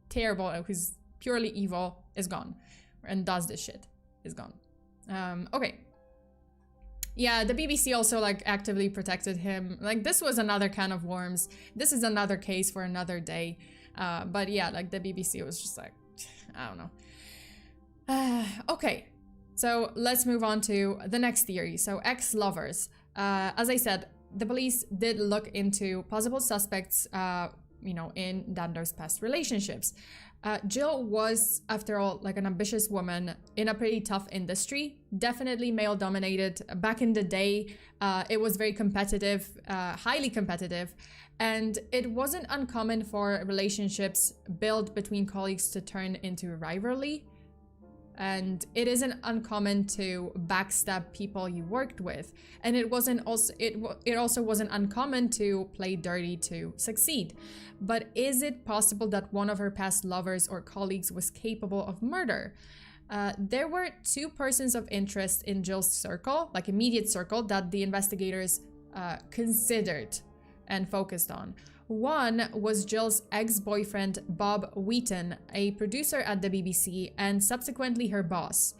terrible, who's purely evil is gone and does this shit is gone. Okay. Yeah, the BBC also like actively protected him. Like, this was another can of worms. This is another case for another day. But yeah, like the BBC was just like, I don't know. Okay, so let's move on to the next theory. So ex-lovers. As I said, the police did look into possible suspects, you know, in Dando's past relationships. Jill was, after all, like an ambitious woman in a pretty tough industry, definitely male-dominated. Back in the day, it was very competitive, highly competitive, and it wasn't uncommon for relationships built between colleagues to turn into rivalry. And it isn't uncommon to backstab people you worked with, and it also wasn't uncommon to play dirty to succeed. But is it possible that one of her past lovers or colleagues was capable of murder? There were two persons of interest in Jill's circle, like immediate circle, that the investigators considered and focused on. One was Jill's ex-boyfriend, Bob Wheaton, a producer at the BBC and subsequently her boss.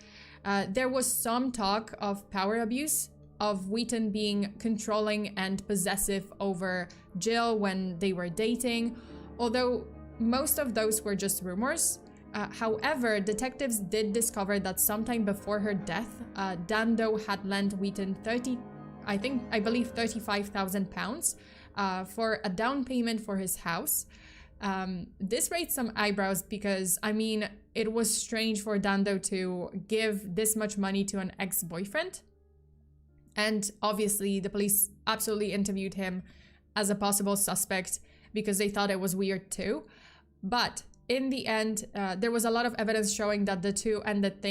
There was some talk of power abuse, of Wheaton being controlling and possessive over Jill when they were dating, although most of those were just rumors. However, detectives did discover that sometime before her death, Dando had lent Wheaton I believe £35,000 for a down payment for his house. This raised some eyebrows because, I mean, it was strange for Dando to give this much money to an ex-boyfriend. And obviously the police absolutely interviewed him as a possible suspect because they thought it was weird too. But in the end, there was a lot of evidence showing that the two ended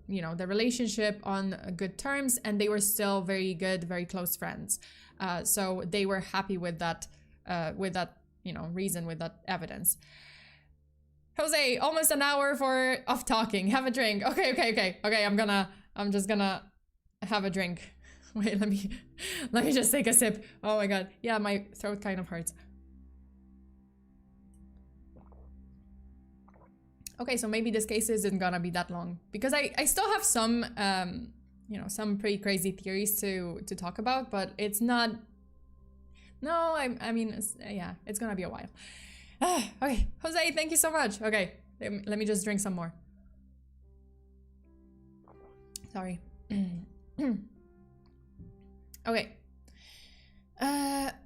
the relationship on good terms, and they were still very good, very close friends. So they were happy with that reason, with that evidence. Jose, almost an hour of talking. Have a drink. Okay. I'm just gonna have a drink. Wait, let me just take a sip. Oh my god. Yeah, my throat kind of hurts. Okay, so maybe this case isn't gonna be that long because I still have some some pretty crazy theories to talk about, but it's not. No, I mean, it's gonna be a while. Okay, Jose, thank you so much. Okay, let me just drink some more. Sorry. Okay.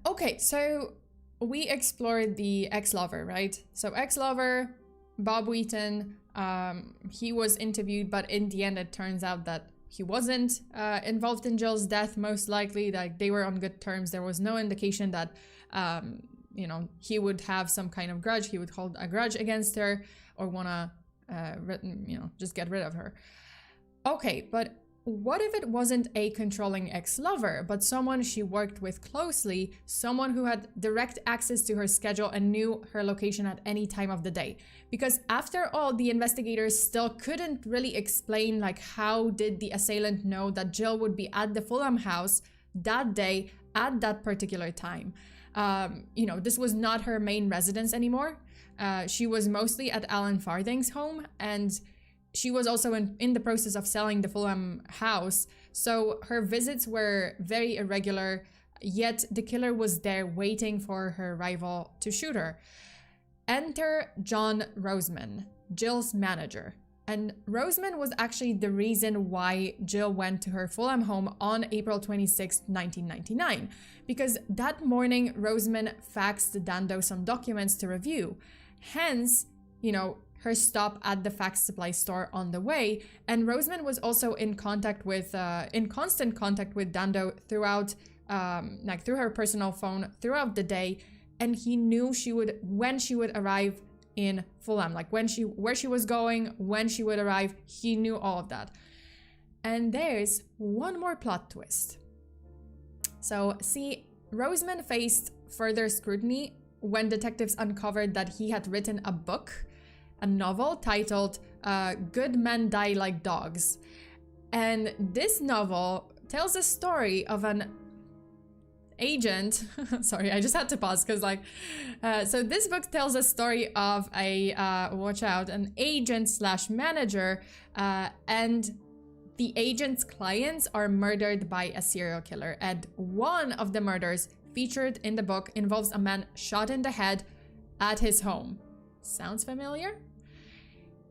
Okay, so we explored the ex-lover, right? So ex-lover, Bob Wheaton, he was interviewed, but in the end it turns out that he wasn't involved in Jill's death, most likely. Like, they were on good terms. There was no indication that he would have some kind of grudge. He would hold a grudge against her or wanna just get rid of her. Okay, but what if it wasn't a controlling ex-lover, but someone she worked with closely, someone who had direct access to her schedule and knew her location at any time of the day? Because after all, the investigators still couldn't really explain, like, how did the assailant know that Jill would be at the Fulham house that day at that particular time? This was not her main residence anymore. She was mostly at Alan Farthing's home, and she was also in the process of selling the Fulham house, so her visits were very irregular, yet the killer was there waiting for her rival to shoot her. Enter John Roseman, Jill's manager. And Roseman was actually the reason why Jill went to her Fulham home on April 26, 1999, because that morning Roseman faxed Dando some documents to review. Hence, her stop at the fax supply store on the way. And Roseman was also in constant contact with Dando throughout, like through her personal phone throughout the day. And he knew when she would arrive in Fulham, like where she was going, when she would arrive. He knew all of that. And there's one more plot twist. So see, Roseman faced further scrutiny when detectives uncovered that he had written a novel titled Good Men Die Like Dogs. And this novel tells a story of an agent. Sorry, I just had to pause because so this book tells a story of an agent / manager, and the agent's clients are murdered by a serial killer. And one of the murders featured in the book involves a man shot in the head at his home. Sounds familiar?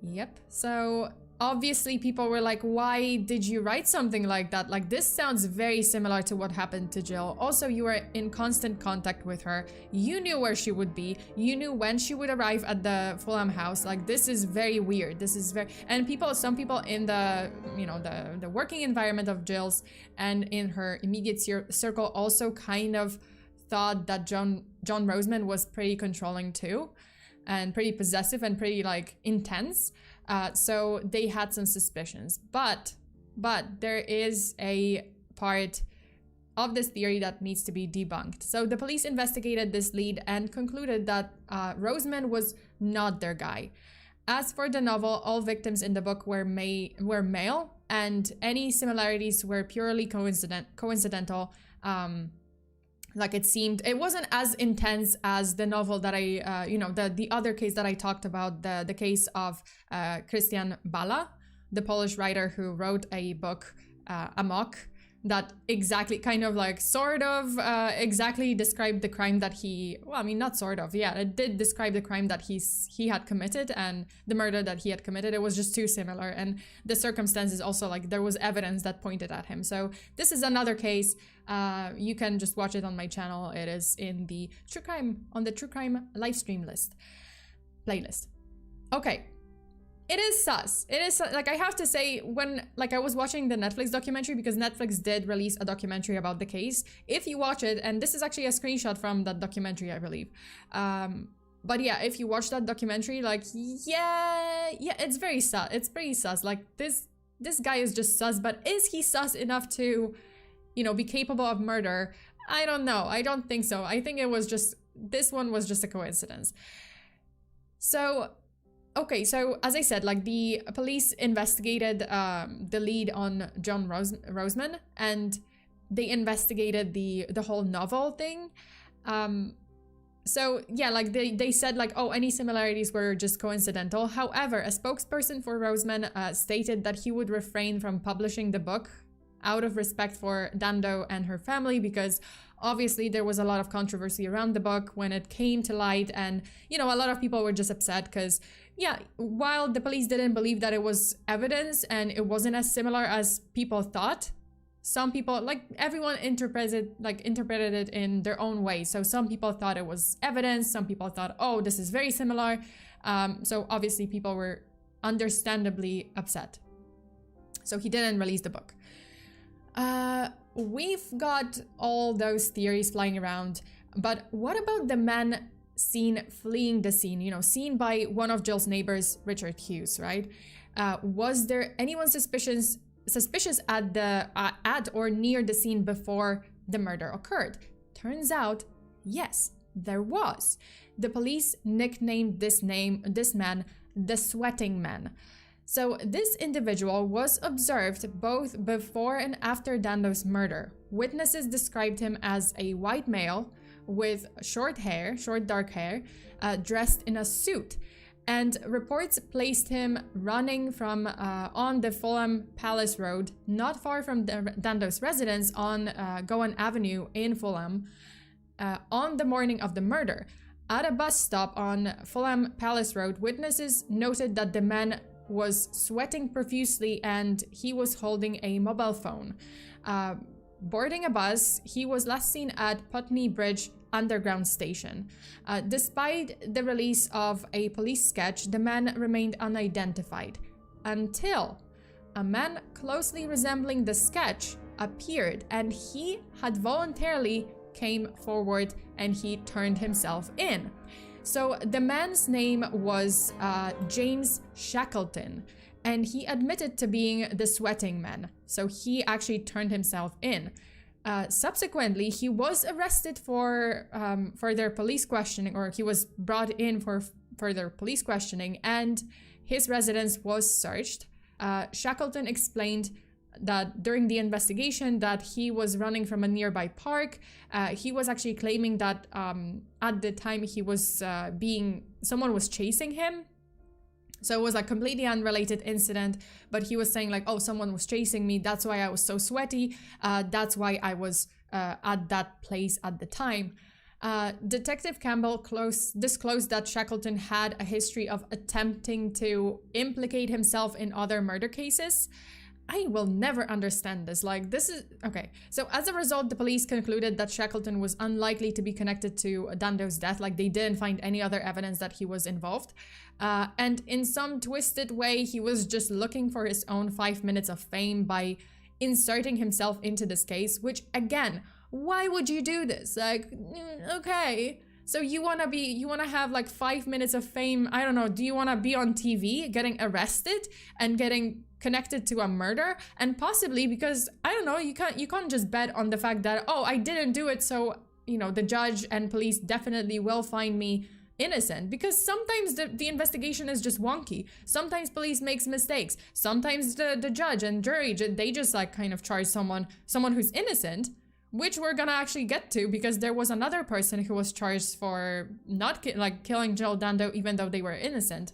Yep. So obviously people were like, why did you write something like that? Like, this sounds very similar to what happened to Jill. Also, you were in constant contact with her. You knew where she would be. You knew when she would arrive at the Fulham house. Like, this is very weird. This is very... And some people in the, the working environment of Jill's and in her immediate circle also kind of thought that John Roseman was pretty controlling too, and pretty possessive and pretty intense. So they had some suspicions, but there is a part of this theory that needs to be debunked. So the police investigated this lead and concluded that Roseman was not their guy. As for the novel, all victims in the book were male, and any similarities were purely coincidental. It seemed, it wasn't as intense as the novel that the other case that I talked about, the case of Christian Bala, the Polish writer who wrote a book, Amok, that exactly exactly described the crime that it did describe the crime that he had committed and the murder that he had committed. It was just too similar, and the circumstances also, there was evidence that pointed at him. So this is another case. You can just watch it on my channel. It is in the true crime live stream playlist. Okay. It is sus. It is, I have to say, when, I was watching the Netflix documentary, because Netflix did release a documentary about the case. If you watch it, and this is actually a screenshot from that documentary, I believe. But yeah, if you watch that documentary, yeah, it's very sus. It's pretty sus. This guy is just sus, but is he sus enough to, be capable of murder? I don't know. I don't think so. I think this one was just a coincidence. So... Okay, so as I said, the police investigated the lead on John Roseman, and they investigated the whole novel thing. So yeah, they said oh, any similarities were just coincidental. However, a spokesperson for Roseman stated that he would refrain from publishing the book out of respect for Dando and her family, because obviously there was a lot of controversy around the book when it came to light, and a lot of people were just upset because, yeah, while the police didn't believe that it was evidence and it wasn't as similar as people thought, some people, everyone interpreted it in their own way. So some people thought it was evidence, some people thought, oh, this is very similar. So obviously people were understandably upset. So he didn't release the book. We've got all those theories flying around, but what about the man seen fleeing the scene, seen by one of Jill's neighbors, Richard Hughes, right? Was there anyone suspicious at or near the scene before the murder occurred? Turns out, yes, there was. The police nicknamed this man the Sweating Man. So this individual was observed both before and after Dando's murder. Witnesses described him as a white male with short dark hair, dressed in a suit. And reports placed him running from on the Fulham Palace Road, not far from Dando's residence on Gowan Avenue in Fulham, on the morning of the murder. At a bus stop on Fulham Palace Road, witnesses noted that the man was sweating profusely and he was holding a mobile phone. Boarding a bus, he was last seen at Putney Bridge underground station. Despite the release of a police sketch, the man remained unidentified until a man closely resembling the sketch appeared, and he had voluntarily came forward and he turned himself in. So the man's name was James Shackleton, and he admitted to being the sweating man. So he actually turned himself in. Subsequently, he was arrested for further police questioning, or he was brought in for further police questioning, and his residence was searched. Shackleton explained that during the investigation that he was running from a nearby park. He was actually claiming that at the time he was someone was chasing him. So it was a completely unrelated incident, but he was saying like, oh, someone was chasing me. That's why I was so sweaty. That's why I was at that place at the time. Detective Campbell disclosed that Shackleton had a history of attempting to implicate himself in other murder cases. I will never understand this. Like, this is... Okay. So as a result, the police concluded that Shackleton was unlikely to be connected to Dando's death. Like, they didn't find any other evidence that he was involved. And in some twisted way, he was just looking for his own 5 minutes of fame by inserting himself into this case, which, again, why would you do this? Like, okay... So you want to have like 5 minutes of fame. I don't know. Do you want to be on TV getting arrested and getting connected to a murder? And possibly because, I don't know, you can't just bet on the fact that, oh, I didn't do it. So, you know, the judge and police definitely will find me innocent, because sometimes the investigation is just wonky. Sometimes police makes mistakes. Sometimes the judge and jury, they just like kind of charge someone who's innocent, which we're gonna actually get to, because there was another person who was charged for not killing Jill Dando even though they were innocent.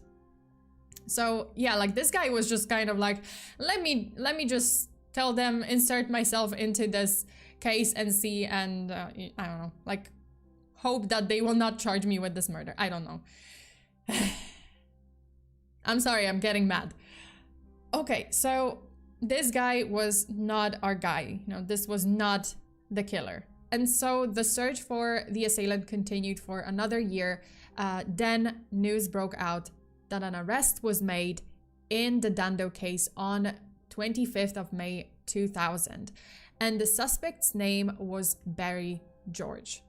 So yeah, like this guy was just kind of like, let me just tell them, insert myself into this case and see, and I don't know, like hope that they will not charge me with this murder. I don't know. I'm sorry, I'm getting mad. Okay, so this guy was not our guy. You know, this was not the killer. And so the search for the assailant continued for another year. Then news broke out that an arrest was made in the Dando case on 25th of May 2000. And the suspect's name was Barry George.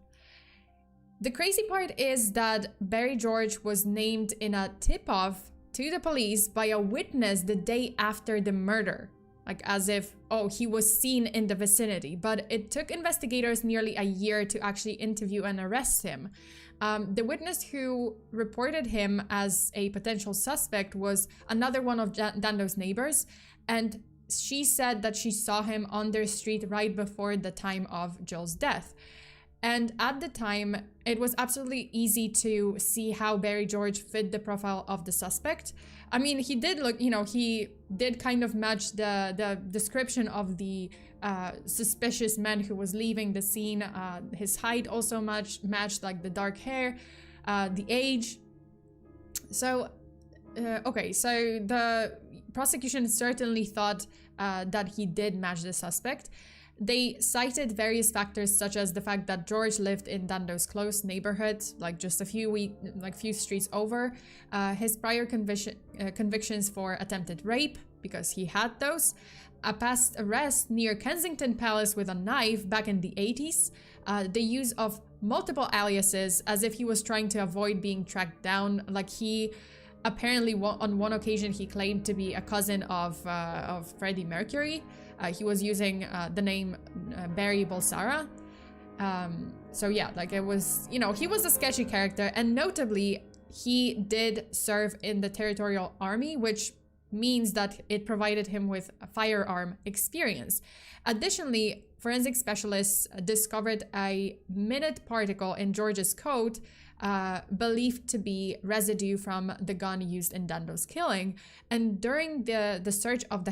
The crazy part is that Barry George was named in a tip-off to the police by a witness the day after the murder. Like as if, oh, he was seen in the vicinity. But it took investigators nearly a year to actually interview and arrest him. The witness who reported him as a potential suspect was another one of Dando's neighbors. And she said that she saw him on their street right before the time of Jill's death. And at the time, it was absolutely easy to see how Barry George fit the profile of the suspect. I mean, he did look, you know, he did kind of match the description of the suspicious man who was leaving the scene. His height also matched like the dark hair, the age. So, okay, so the prosecution certainly thought that he did match the suspect. They cited various factors such as the fact that George lived in Dando's close neighborhood, like just a few streets over, his prior convictions for attempted rape, because he had those, a past arrest near Kensington Palace with a knife back in the 80s, the use of multiple aliases as if he was trying to avoid being tracked down. Like he apparently on one occasion he claimed to be a cousin of Freddie Mercury. He was using the name Barry Bolsara. So yeah, like it was, you know, he was a sketchy character, and notably he did serve in the Territorial Army, which means that it provided him with a firearm experience. Additionally, forensic specialists discovered a minute particle in George's coat believed to be residue from the gun used in Dando's killing. And during the search of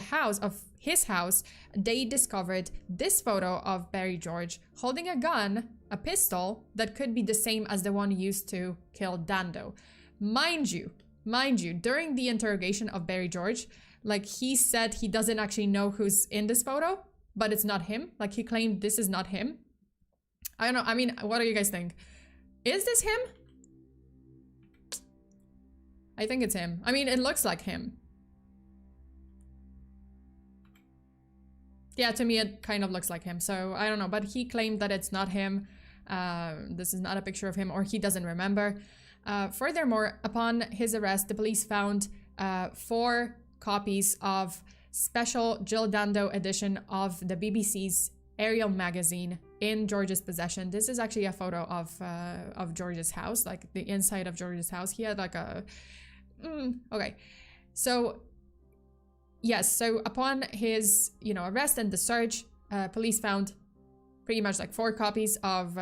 his house, they discovered this photo of Barry George holding a gun, a pistol, that could be the same as the one used to kill Dando. Mind you, during the interrogation of Barry George, like he said he doesn't actually know who's in this photo, but it's not him. Like he claimed this is not him. I don't know. I mean, what do you guys think? Is this him? I think it's him. I mean, it looks like him. Yeah, to me, it kind of looks like him. So I don't know, but he claimed that it's not him. This is not a picture of him, or he doesn't remember. Furthermore, upon his arrest, the police found 4 copies of special Jill Dando edition of the BBC's Ariel magazine in George's possession. This is actually a photo of George's house, like the inside of George's house. He had like a... okay. So, yes. So upon his, arrest and the search, police found pretty much like 4 copies of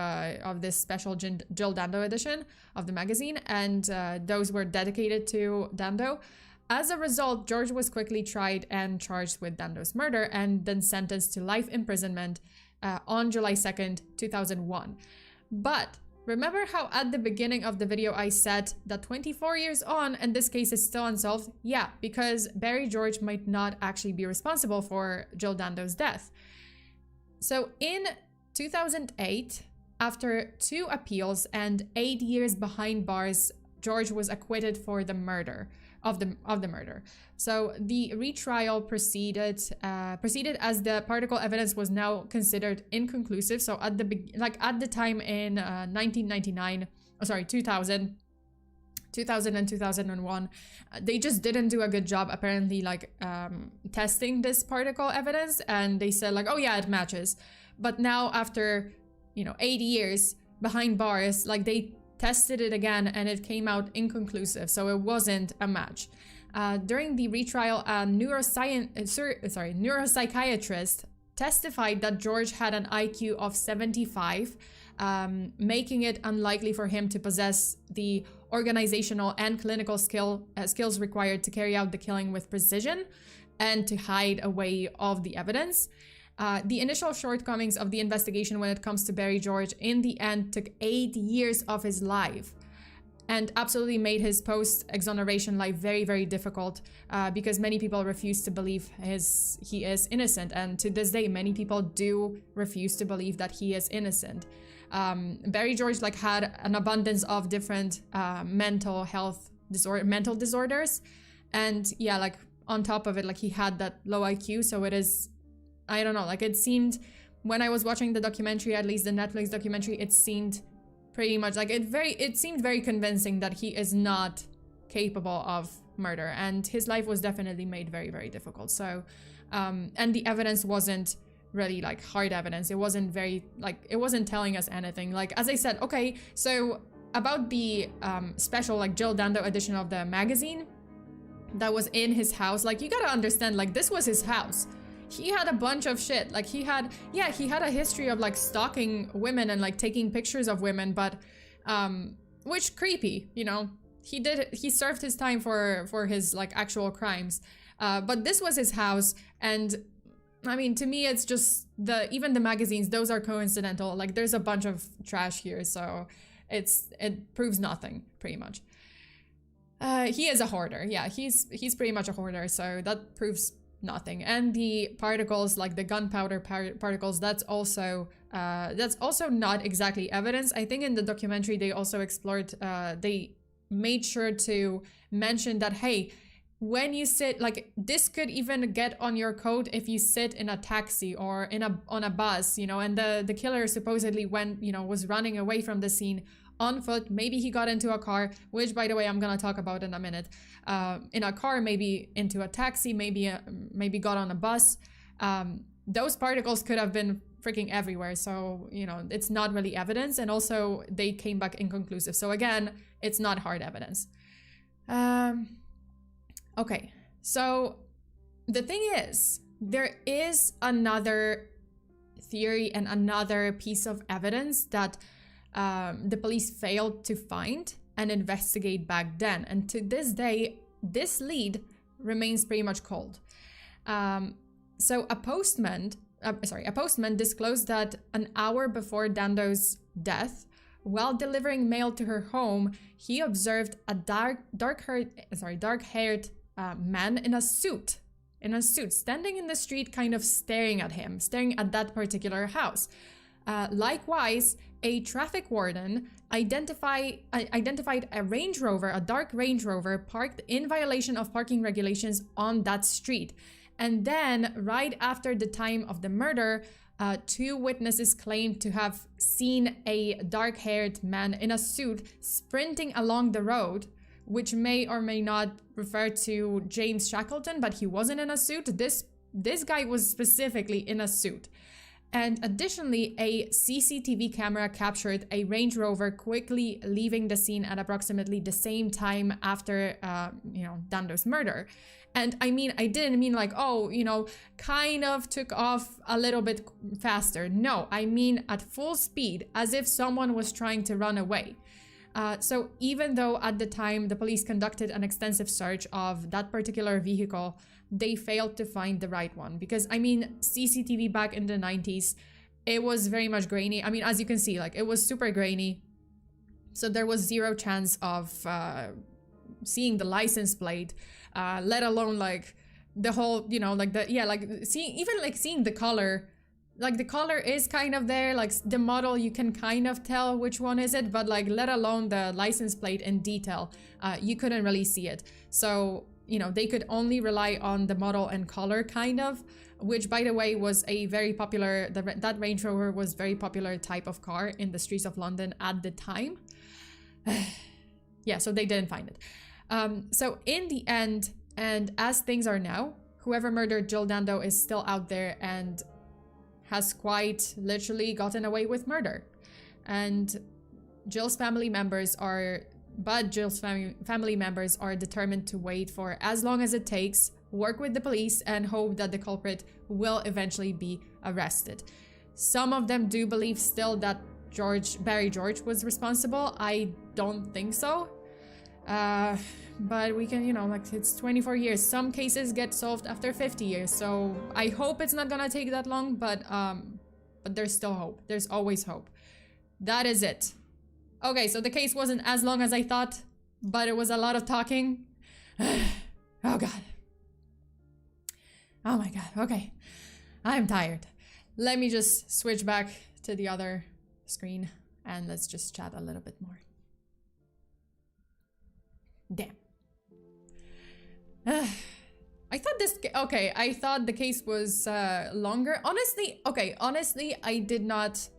this special Jill Dando edition of the magazine, and those were dedicated to Dando. As a result, George was quickly tried and charged with Dando's murder and then sentenced to life imprisonment on July 2nd, 2001. But remember how at the beginning of the video I said that 24 years on and this case is still unsolved? Yeah, because Barry George might not actually be responsible for Jill Dando's death. So in 2008, after 2 appeals and 8 years behind bars, George was acquitted for the murder of the murder. So the retrial proceeded as the particle evidence was now considered inconclusive. So at the time in 2000 and 2001, they just didn't do a good job apparently testing this particle evidence, and they said like, oh yeah, it matches. But now after 80 years behind bars, they tested it again and it came out inconclusive, so it wasn't a match. During the retrial, a neuropsychiatrist testified that George had an IQ of 75, making it unlikely for him to possess the organizational and clinical skills required to carry out the killing with precision and to hide away of the evidence. The initial shortcomings of the investigation when it comes to Barry George in the end took 8 years of his life and absolutely made his post-exoneration life very, very difficult because many people refuse to believe he is innocent. And to this day, many people do refuse to believe that he is innocent. Barry George had an abundance of different mental disorders. And yeah, on top of it, he had that low IQ. So it is... I don't know, it seemed, when I was watching the documentary, at least the Netflix documentary, it seemed pretty much it seemed very convincing that he is not capable of murder, and his life was definitely made very, very difficult. So, and the evidence wasn't really hard evidence. It wasn't very, it wasn't telling us anything. As I said, okay, so about the special Jill Dando edition of the magazine that was in his house, you gotta understand, this was his house. He had a bunch of shit. He had a history of stalking women and taking pictures of women, but which creepy, he served his time for his actual crimes. But this was his house, and I mean, to me, it's just even the magazines, those are coincidental. There's a bunch of trash here, so it proves nothing pretty much. He is a hoarder. Yeah, he's pretty much a hoarder, so that proves nothing. And the particles, the gunpowder particles, that's also not exactly evidence. I think in the documentary they also explored, they made sure to mention that, hey, when you sit, this could even get on your coat if you sit in a taxi or on a bus, and the killer supposedly was running away from the scene on foot. Maybe he got into a car, which, by the way, I'm gonna talk about in a minute. In a car, maybe into a taxi, maybe got on a bus. Those particles could have been freaking everywhere. So, it's not really evidence. And also, they came back inconclusive. So again, it's not hard evidence. Okay, so the thing is, there is another theory and another piece of evidence that the police failed to find and investigate back then. And to this day, this lead remains pretty much cold. So a postman disclosed that an hour before Dando's death, while delivering mail to her home, he observed a dark-haired man in a suit, standing in the street, kind of staring at that particular house. Likewise, a traffic warden identified a Range Rover, a dark Range Rover, parked in violation of parking regulations on that street. And then, right after the time of the murder, 2 witnesses claimed to have seen a dark-haired man in a suit sprinting along the road, which may or may not refer to James Shackleton, but he wasn't in a suit. This guy was specifically in a suit. And additionally, a CCTV camera captured a Range Rover quickly leaving the scene at approximately the same time after, Dando's murder. And I mean, I didn't mean like, oh, kind of took off a little bit faster. No, I mean at full speed, as if someone was trying to run away. So even though at the time the police conducted an extensive search of that particular vehicle, they failed to find the right one. Because, I mean, CCTV back in the 90s, it was very much grainy. I mean, as you can see, like, it was super grainy. So there was zero chance of seeing the license plate, let alone, like, the whole, seeing the color. Like, the color is kind of there, like, the model, you can kind of tell which one is it, but, like, let alone the license plate in detail, you couldn't really see it. So, they could only rely on the model and color, kind of, which, by the way, was a very popular, that Range Rover was very popular type of car in the streets of London at the time. Yeah, so they didn't find it. So in the end, and as things are now, whoever murdered Jill Dando is still out there and has quite literally gotten away with murder. And Jill's family members are determined to wait for as long as it takes, work with the police, and hope that the culprit will eventually be arrested. Some of them do believe still that Barry George was responsible. I don't think so. But we can, it's 24 years. Some cases get solved after 50 years. So I hope it's not gonna take that long, but there's still hope. There's always hope. That is it. Okay, so the case wasn't as long as I thought, but it was a lot of talking. Oh God. Oh my God, okay. I'm tired. Let me just switch back to the other screen and let's just chat a little bit more. Damn. I thought the case was longer. Honestly, I did not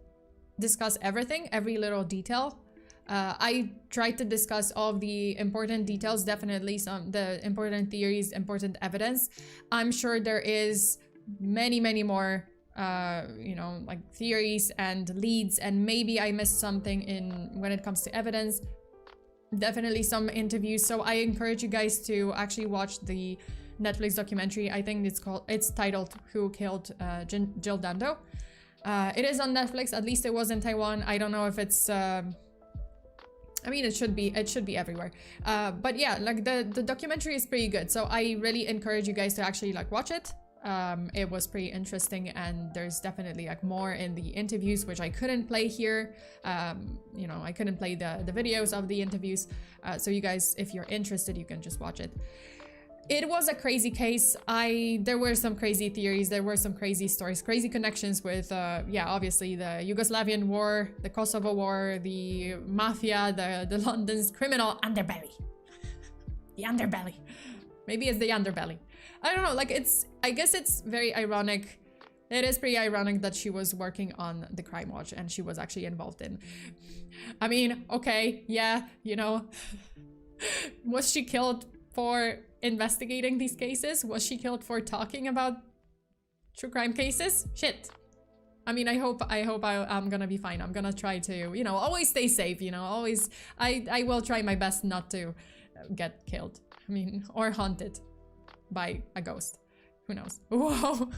discuss everything, every little detail. I tried to discuss all of the important details, definitely the important theories, important evidence. I'm sure there is many more, like theories and leads, and maybe I missed something when it comes to evidence. Definitely some interviews. So I encourage you guys to actually watch the Netflix documentary. I think it's titled "Who Killed Jill Dando." It is on Netflix. At least it was in Taiwan. I don't know if it's. I mean, it should be everywhere. But yeah, like the documentary is pretty good. So I really encourage you guys to actually like watch it. It was pretty interesting, and there's definitely like more in the interviews, which I couldn't play here. I couldn't play the videos of the interviews. So you guys, if you're interested, you can just watch it. It was a crazy case. There were some crazy theories, there were some crazy stories, crazy connections with, obviously the Yugoslavian war, the Kosovo war, the mafia, the London's criminal underbelly. The underbelly. Maybe it's the underbelly. I don't know, like I guess it's very ironic. It is pretty ironic that she was working on the Crimewatch and she was actually involved in. I mean, okay, yeah, was she killed for investigating these cases? Was she killed for talking about true crime cases? Shit. I mean, I hope I'm gonna be fine. I'm gonna try to, always stay safe, always, I will try my best not to get killed. I mean, or haunted by a ghost. Who knows? Whoa.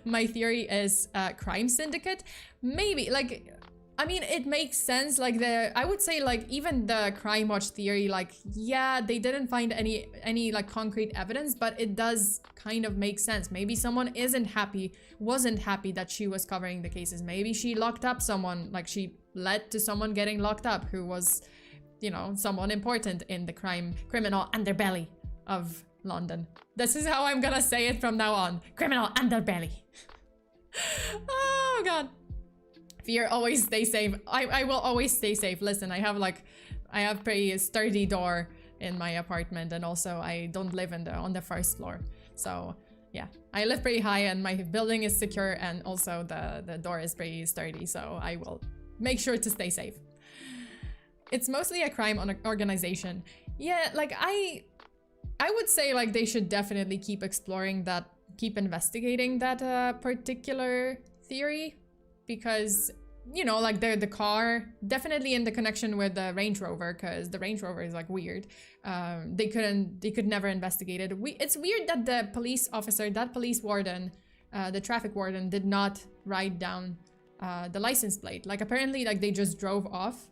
My theory is crime syndicate. Maybe, like, I mean, it makes sense. Like I would say, like, even the Crimewatch theory, like, yeah, they didn't find any like concrete evidence, but it does kind of make sense. Maybe someone wasn't happy that she was covering the cases. Maybe she locked up someone, like she led to someone getting locked up who was, someone important in the criminal underbelly of London. This is how I'm gonna say it from now on. Criminal underbelly. Oh God. Fear, always stay safe. I will always stay safe. Listen, I have pretty sturdy door in my apartment, and also I don't live on the first floor. So yeah, I live pretty high and my building is secure, and also the door is pretty sturdy, so I will make sure to stay safe. It's mostly a crime organization. Yeah, like I would say like they should definitely keep exploring that, keep investigating that particular theory, because you know, like the car, definitely in the connection with the Range Rover, because the Range Rover is like weird. They could never investigate it. It's weird that the police officer, that police warden, the traffic warden, did not write down the license plate. Like apparently, like they just drove off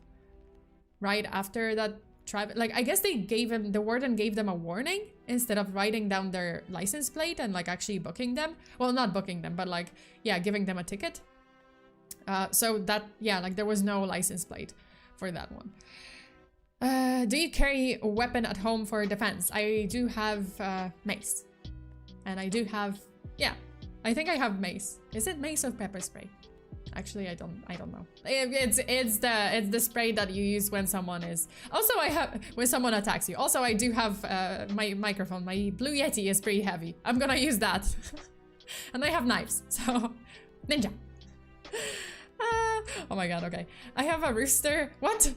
right after that traffic. Like I guess the warden gave them a warning instead of writing down their license plate and like actually booking them. Well, not booking them, but like, yeah, giving them a ticket. So that, yeah, like there was no license plate for that one. Do you carry a weapon at home for defense? I do have mace. And I do have, yeah, I think I have mace. Is it mace or pepper spray? Actually, I don't know. It's the spray that you use when someone is, also when someone attacks you. Also, I do have my microphone. My Blue Yeti is pretty heavy. I'm gonna use that. And I have knives, so ninja. Oh my god, okay. I have a rooster. What?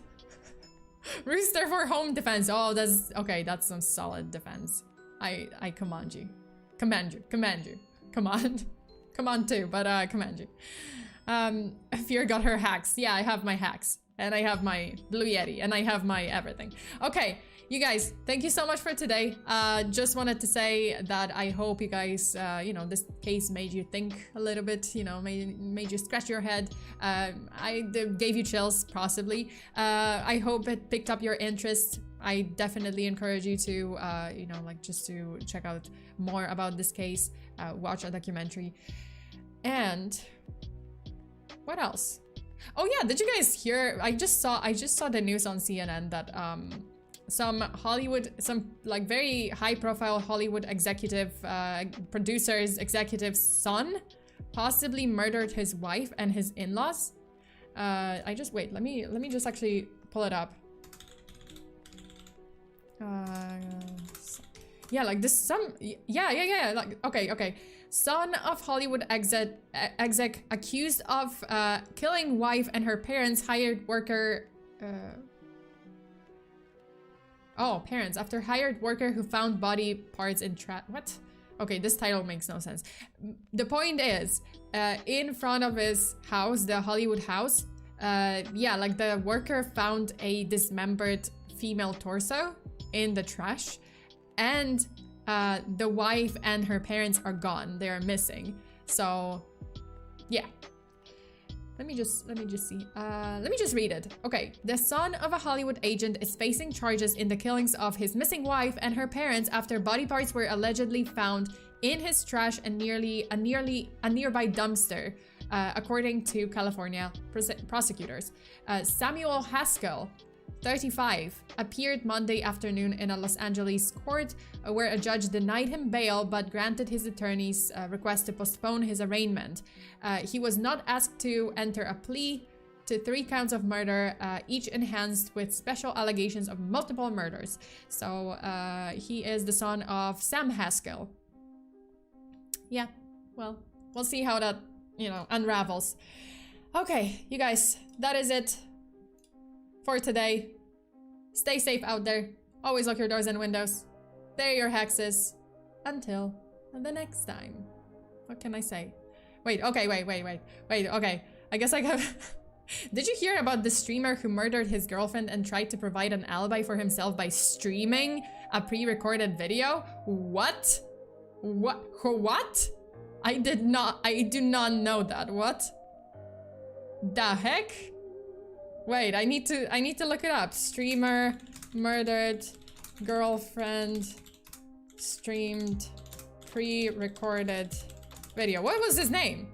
Rooster for home defense. Oh, that's okay. That's some solid defense. I command you. Command you. Command you. Command. Command too, but command you. Fear got her hacks. Yeah, I have my hacks. And I have my Blue Yeti. And I have my everything. Okay, you guys, thank you so much for today. Just wanted to say that I hope you guys, you know, this case made you think a little bit, you know, made you scratch your head. I gave you chills, possibly. I hope it picked up your interest. I definitely encourage you to, you know, like just to check out more about this case, watch a documentary. And what else? Oh yeah, did you guys hear? I just saw the news on CNN that some like very high-profile Hollywood executive, executive's son, possibly murdered his wife and his in-laws. Wait. Let me just actually pull it up. Yeah, like this. Yeah. Like okay. Son of Hollywood exec accused of killing wife and her parents, hired worker. Parents after hired worker who found body parts in what? Okay, this title makes no sense. The point is, in front of his house, the Hollywood house, yeah, like the worker found a dismembered female torso in the trash, and the wife and her parents are gone. They are missing. So, yeah. Let me just see. Let me just read it. Okay. The son of a Hollywood agent is facing charges in the killings of his missing wife and her parents after body parts were allegedly found in his trash and a nearby dumpster, according to California prosecutors. Samuel Haskell, 35, appeared Monday afternoon in a Los Angeles court where a judge denied him bail but granted his attorney's request to postpone his arraignment. He was not asked to enter a plea to 3 counts of murder, each enhanced with special allegations of multiple murders. So he is the son of Sam Haskell. Yeah, well, we'll see how that, you know, unravels. Okay, you guys, that is it for today. Stay safe out there. Always lock your doors and windows. There are your hexes. Until the next time. What can I say? Wait, okay, wait, okay. I guess I have... Did you hear about the streamer who murdered his girlfriend and tried to provide an alibi for himself by streaming a pre-recorded video? What? What? I do not know that. What? The heck? Wait, I need to look it up. Streamer murdered girlfriend streamed pre-recorded video. What was his name?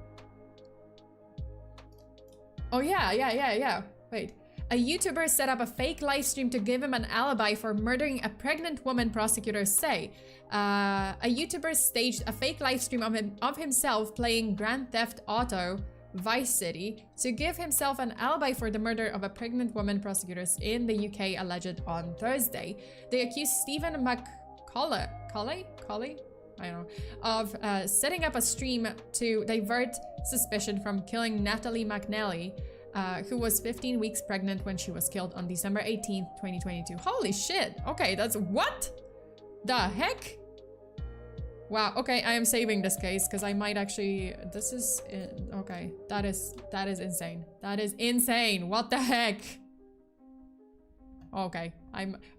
Oh yeah. Wait. A YouTuber set up a fake live stream to give him an alibi for murdering a pregnant woman, prosecutors say. A YouTuber staged a fake live stream of himself playing Grand Theft Auto Vice City to give himself an alibi for the murder of a pregnant woman, prosecutors in the UK alleged on Thursday. They accused Stephen McCauley, I don't know, of setting up a stream to divert suspicion from killing Natalie McNally, who was 15 weeks pregnant when she was killed on December 18th, 2022. Holy shit. Okay, that's what the heck? Wow. Okay, I am saving this case because I might actually. This is okay. That is insane. That is insane. What the heck? Okay,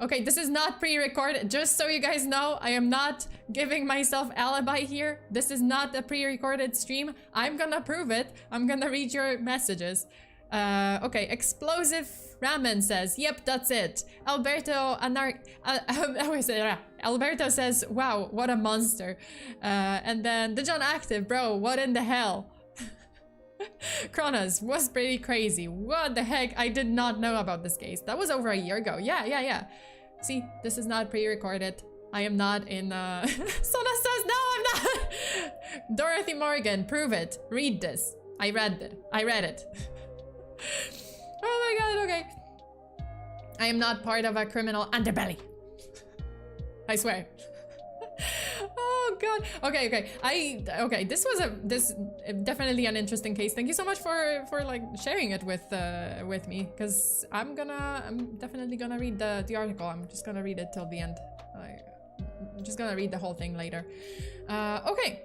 okay. This is not pre-recorded. Just so you guys know, I am not giving myself alibi here. This is not a pre-recorded stream. I'm gonna prove it. I'm gonna read your messages. Okay, Explosive Ramen says, yep, that's it. Alberto says, wow, what a monster. And then the John Active, bro, what in the hell? Kronos was pretty crazy. What the heck? I did not know about this case. That was over a year ago. Yeah. See, this is not pre-recorded. I am not in Sona says, no, I'm not. Dorothy Morgan, prove it. Read this. I read it. Oh my god, okay. I am not part of a criminal underbelly. I swear. Oh god. Okay. This was definitely an interesting case. Thank you so much for like sharing it with me, because I'm definitely gonna read the article. I'm just gonna read it till the end. I'm just gonna read the whole thing later. Okay.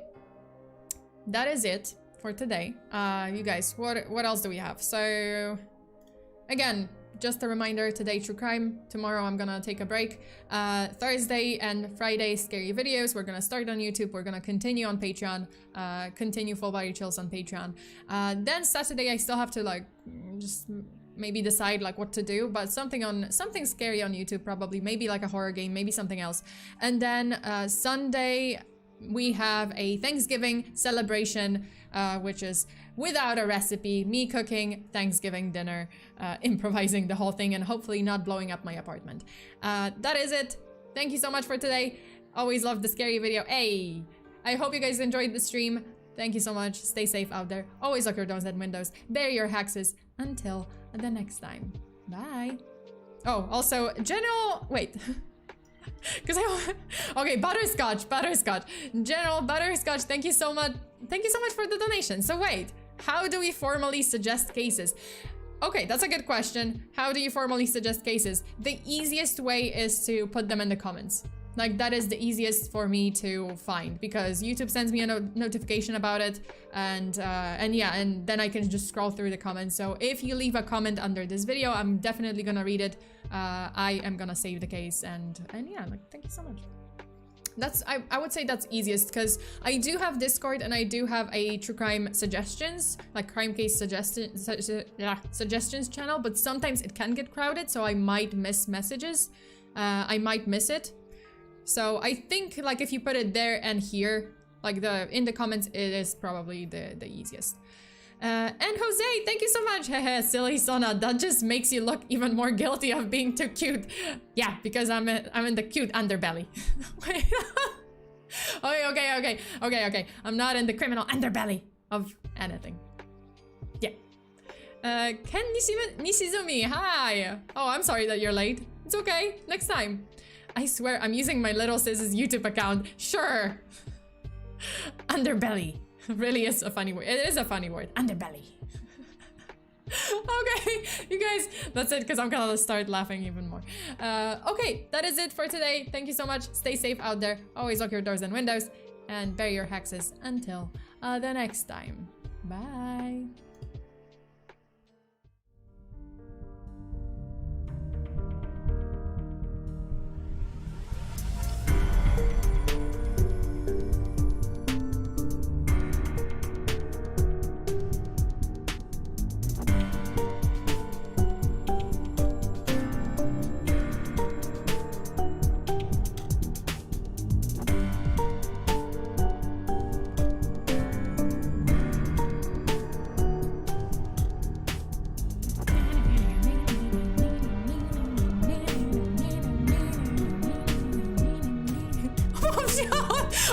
That is it for today. You guys, what else do we have? So again, just a reminder, today true crime, tomorrow I'm gonna take a break. Thursday and Friday scary videos. We're gonna start on YouTube, we're gonna continue on Patreon, continue Full Body Chills on Patreon. Then Saturday I still have to like just maybe decide like what to do, but something scary on YouTube probably, maybe like a horror game, maybe something else. And then Sunday we have a Thanksgiving celebration, which is without a recipe, me cooking Thanksgiving dinner, improvising the whole thing, and hopefully not blowing up my apartment. That is it. Thank you so much for today. Always love the scary video. Hey, I hope you guys enjoyed the stream. Thank you so much. Stay safe out there. Always lock your doors and windows. Bury your hexes. Until the next time. Bye. Oh, also, wait. Because okay, butterscotch. General Butterscotch, thank you so much for the donation. So wait, how do we formally suggest cases? Okay, that's a good question. How do you formally suggest cases? The easiest way is to put them in the comments. Like, that is the easiest for me to find, because YouTube sends me a notification about it, and yeah, and then I can just scroll through the comments. So if you leave a comment under this video, I'm definitely gonna read it. I am gonna save the case, and yeah, like, thank you so much. I would say that's easiest, because I do have Discord and I do have a true crime suggestions, like crime case suggestions channel, but sometimes it can get crowded, so I might miss messages. I might miss it. So I think like if you put it there and here, like in the comments, it is probably the easiest. And Jose, thank you so much. Silly Sona, that just makes you look even more guilty of being too cute. Yeah, because I'm in the cute underbelly. Okay. I'm not in the criminal underbelly of anything. Yeah. Ken Nishizumi, hi. Oh, I'm sorry that you're late. It's okay, next time. I swear, I'm using my little sis' YouTube account. Sure. Underbelly. Really is a funny word. It is a funny word. Underbelly. Okay, you guys, that's it, because I'm gonna start laughing even more. Okay, that is it for today. Thank you so much. Stay safe out there. Always lock your doors and windows. And bury your hexes until the next time. Bye.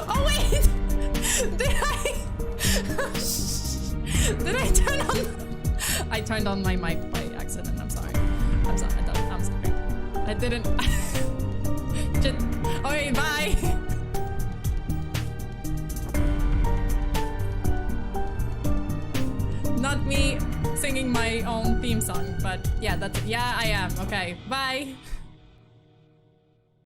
Oh wait! Did Did I turn on? I turned on my mic by accident. I'm sorry. I'm sorry. I'm sorry. I didn't. Just. Okay, bye. Not me singing my own theme song, but yeah, that's. Yeah, I am. Okay, bye.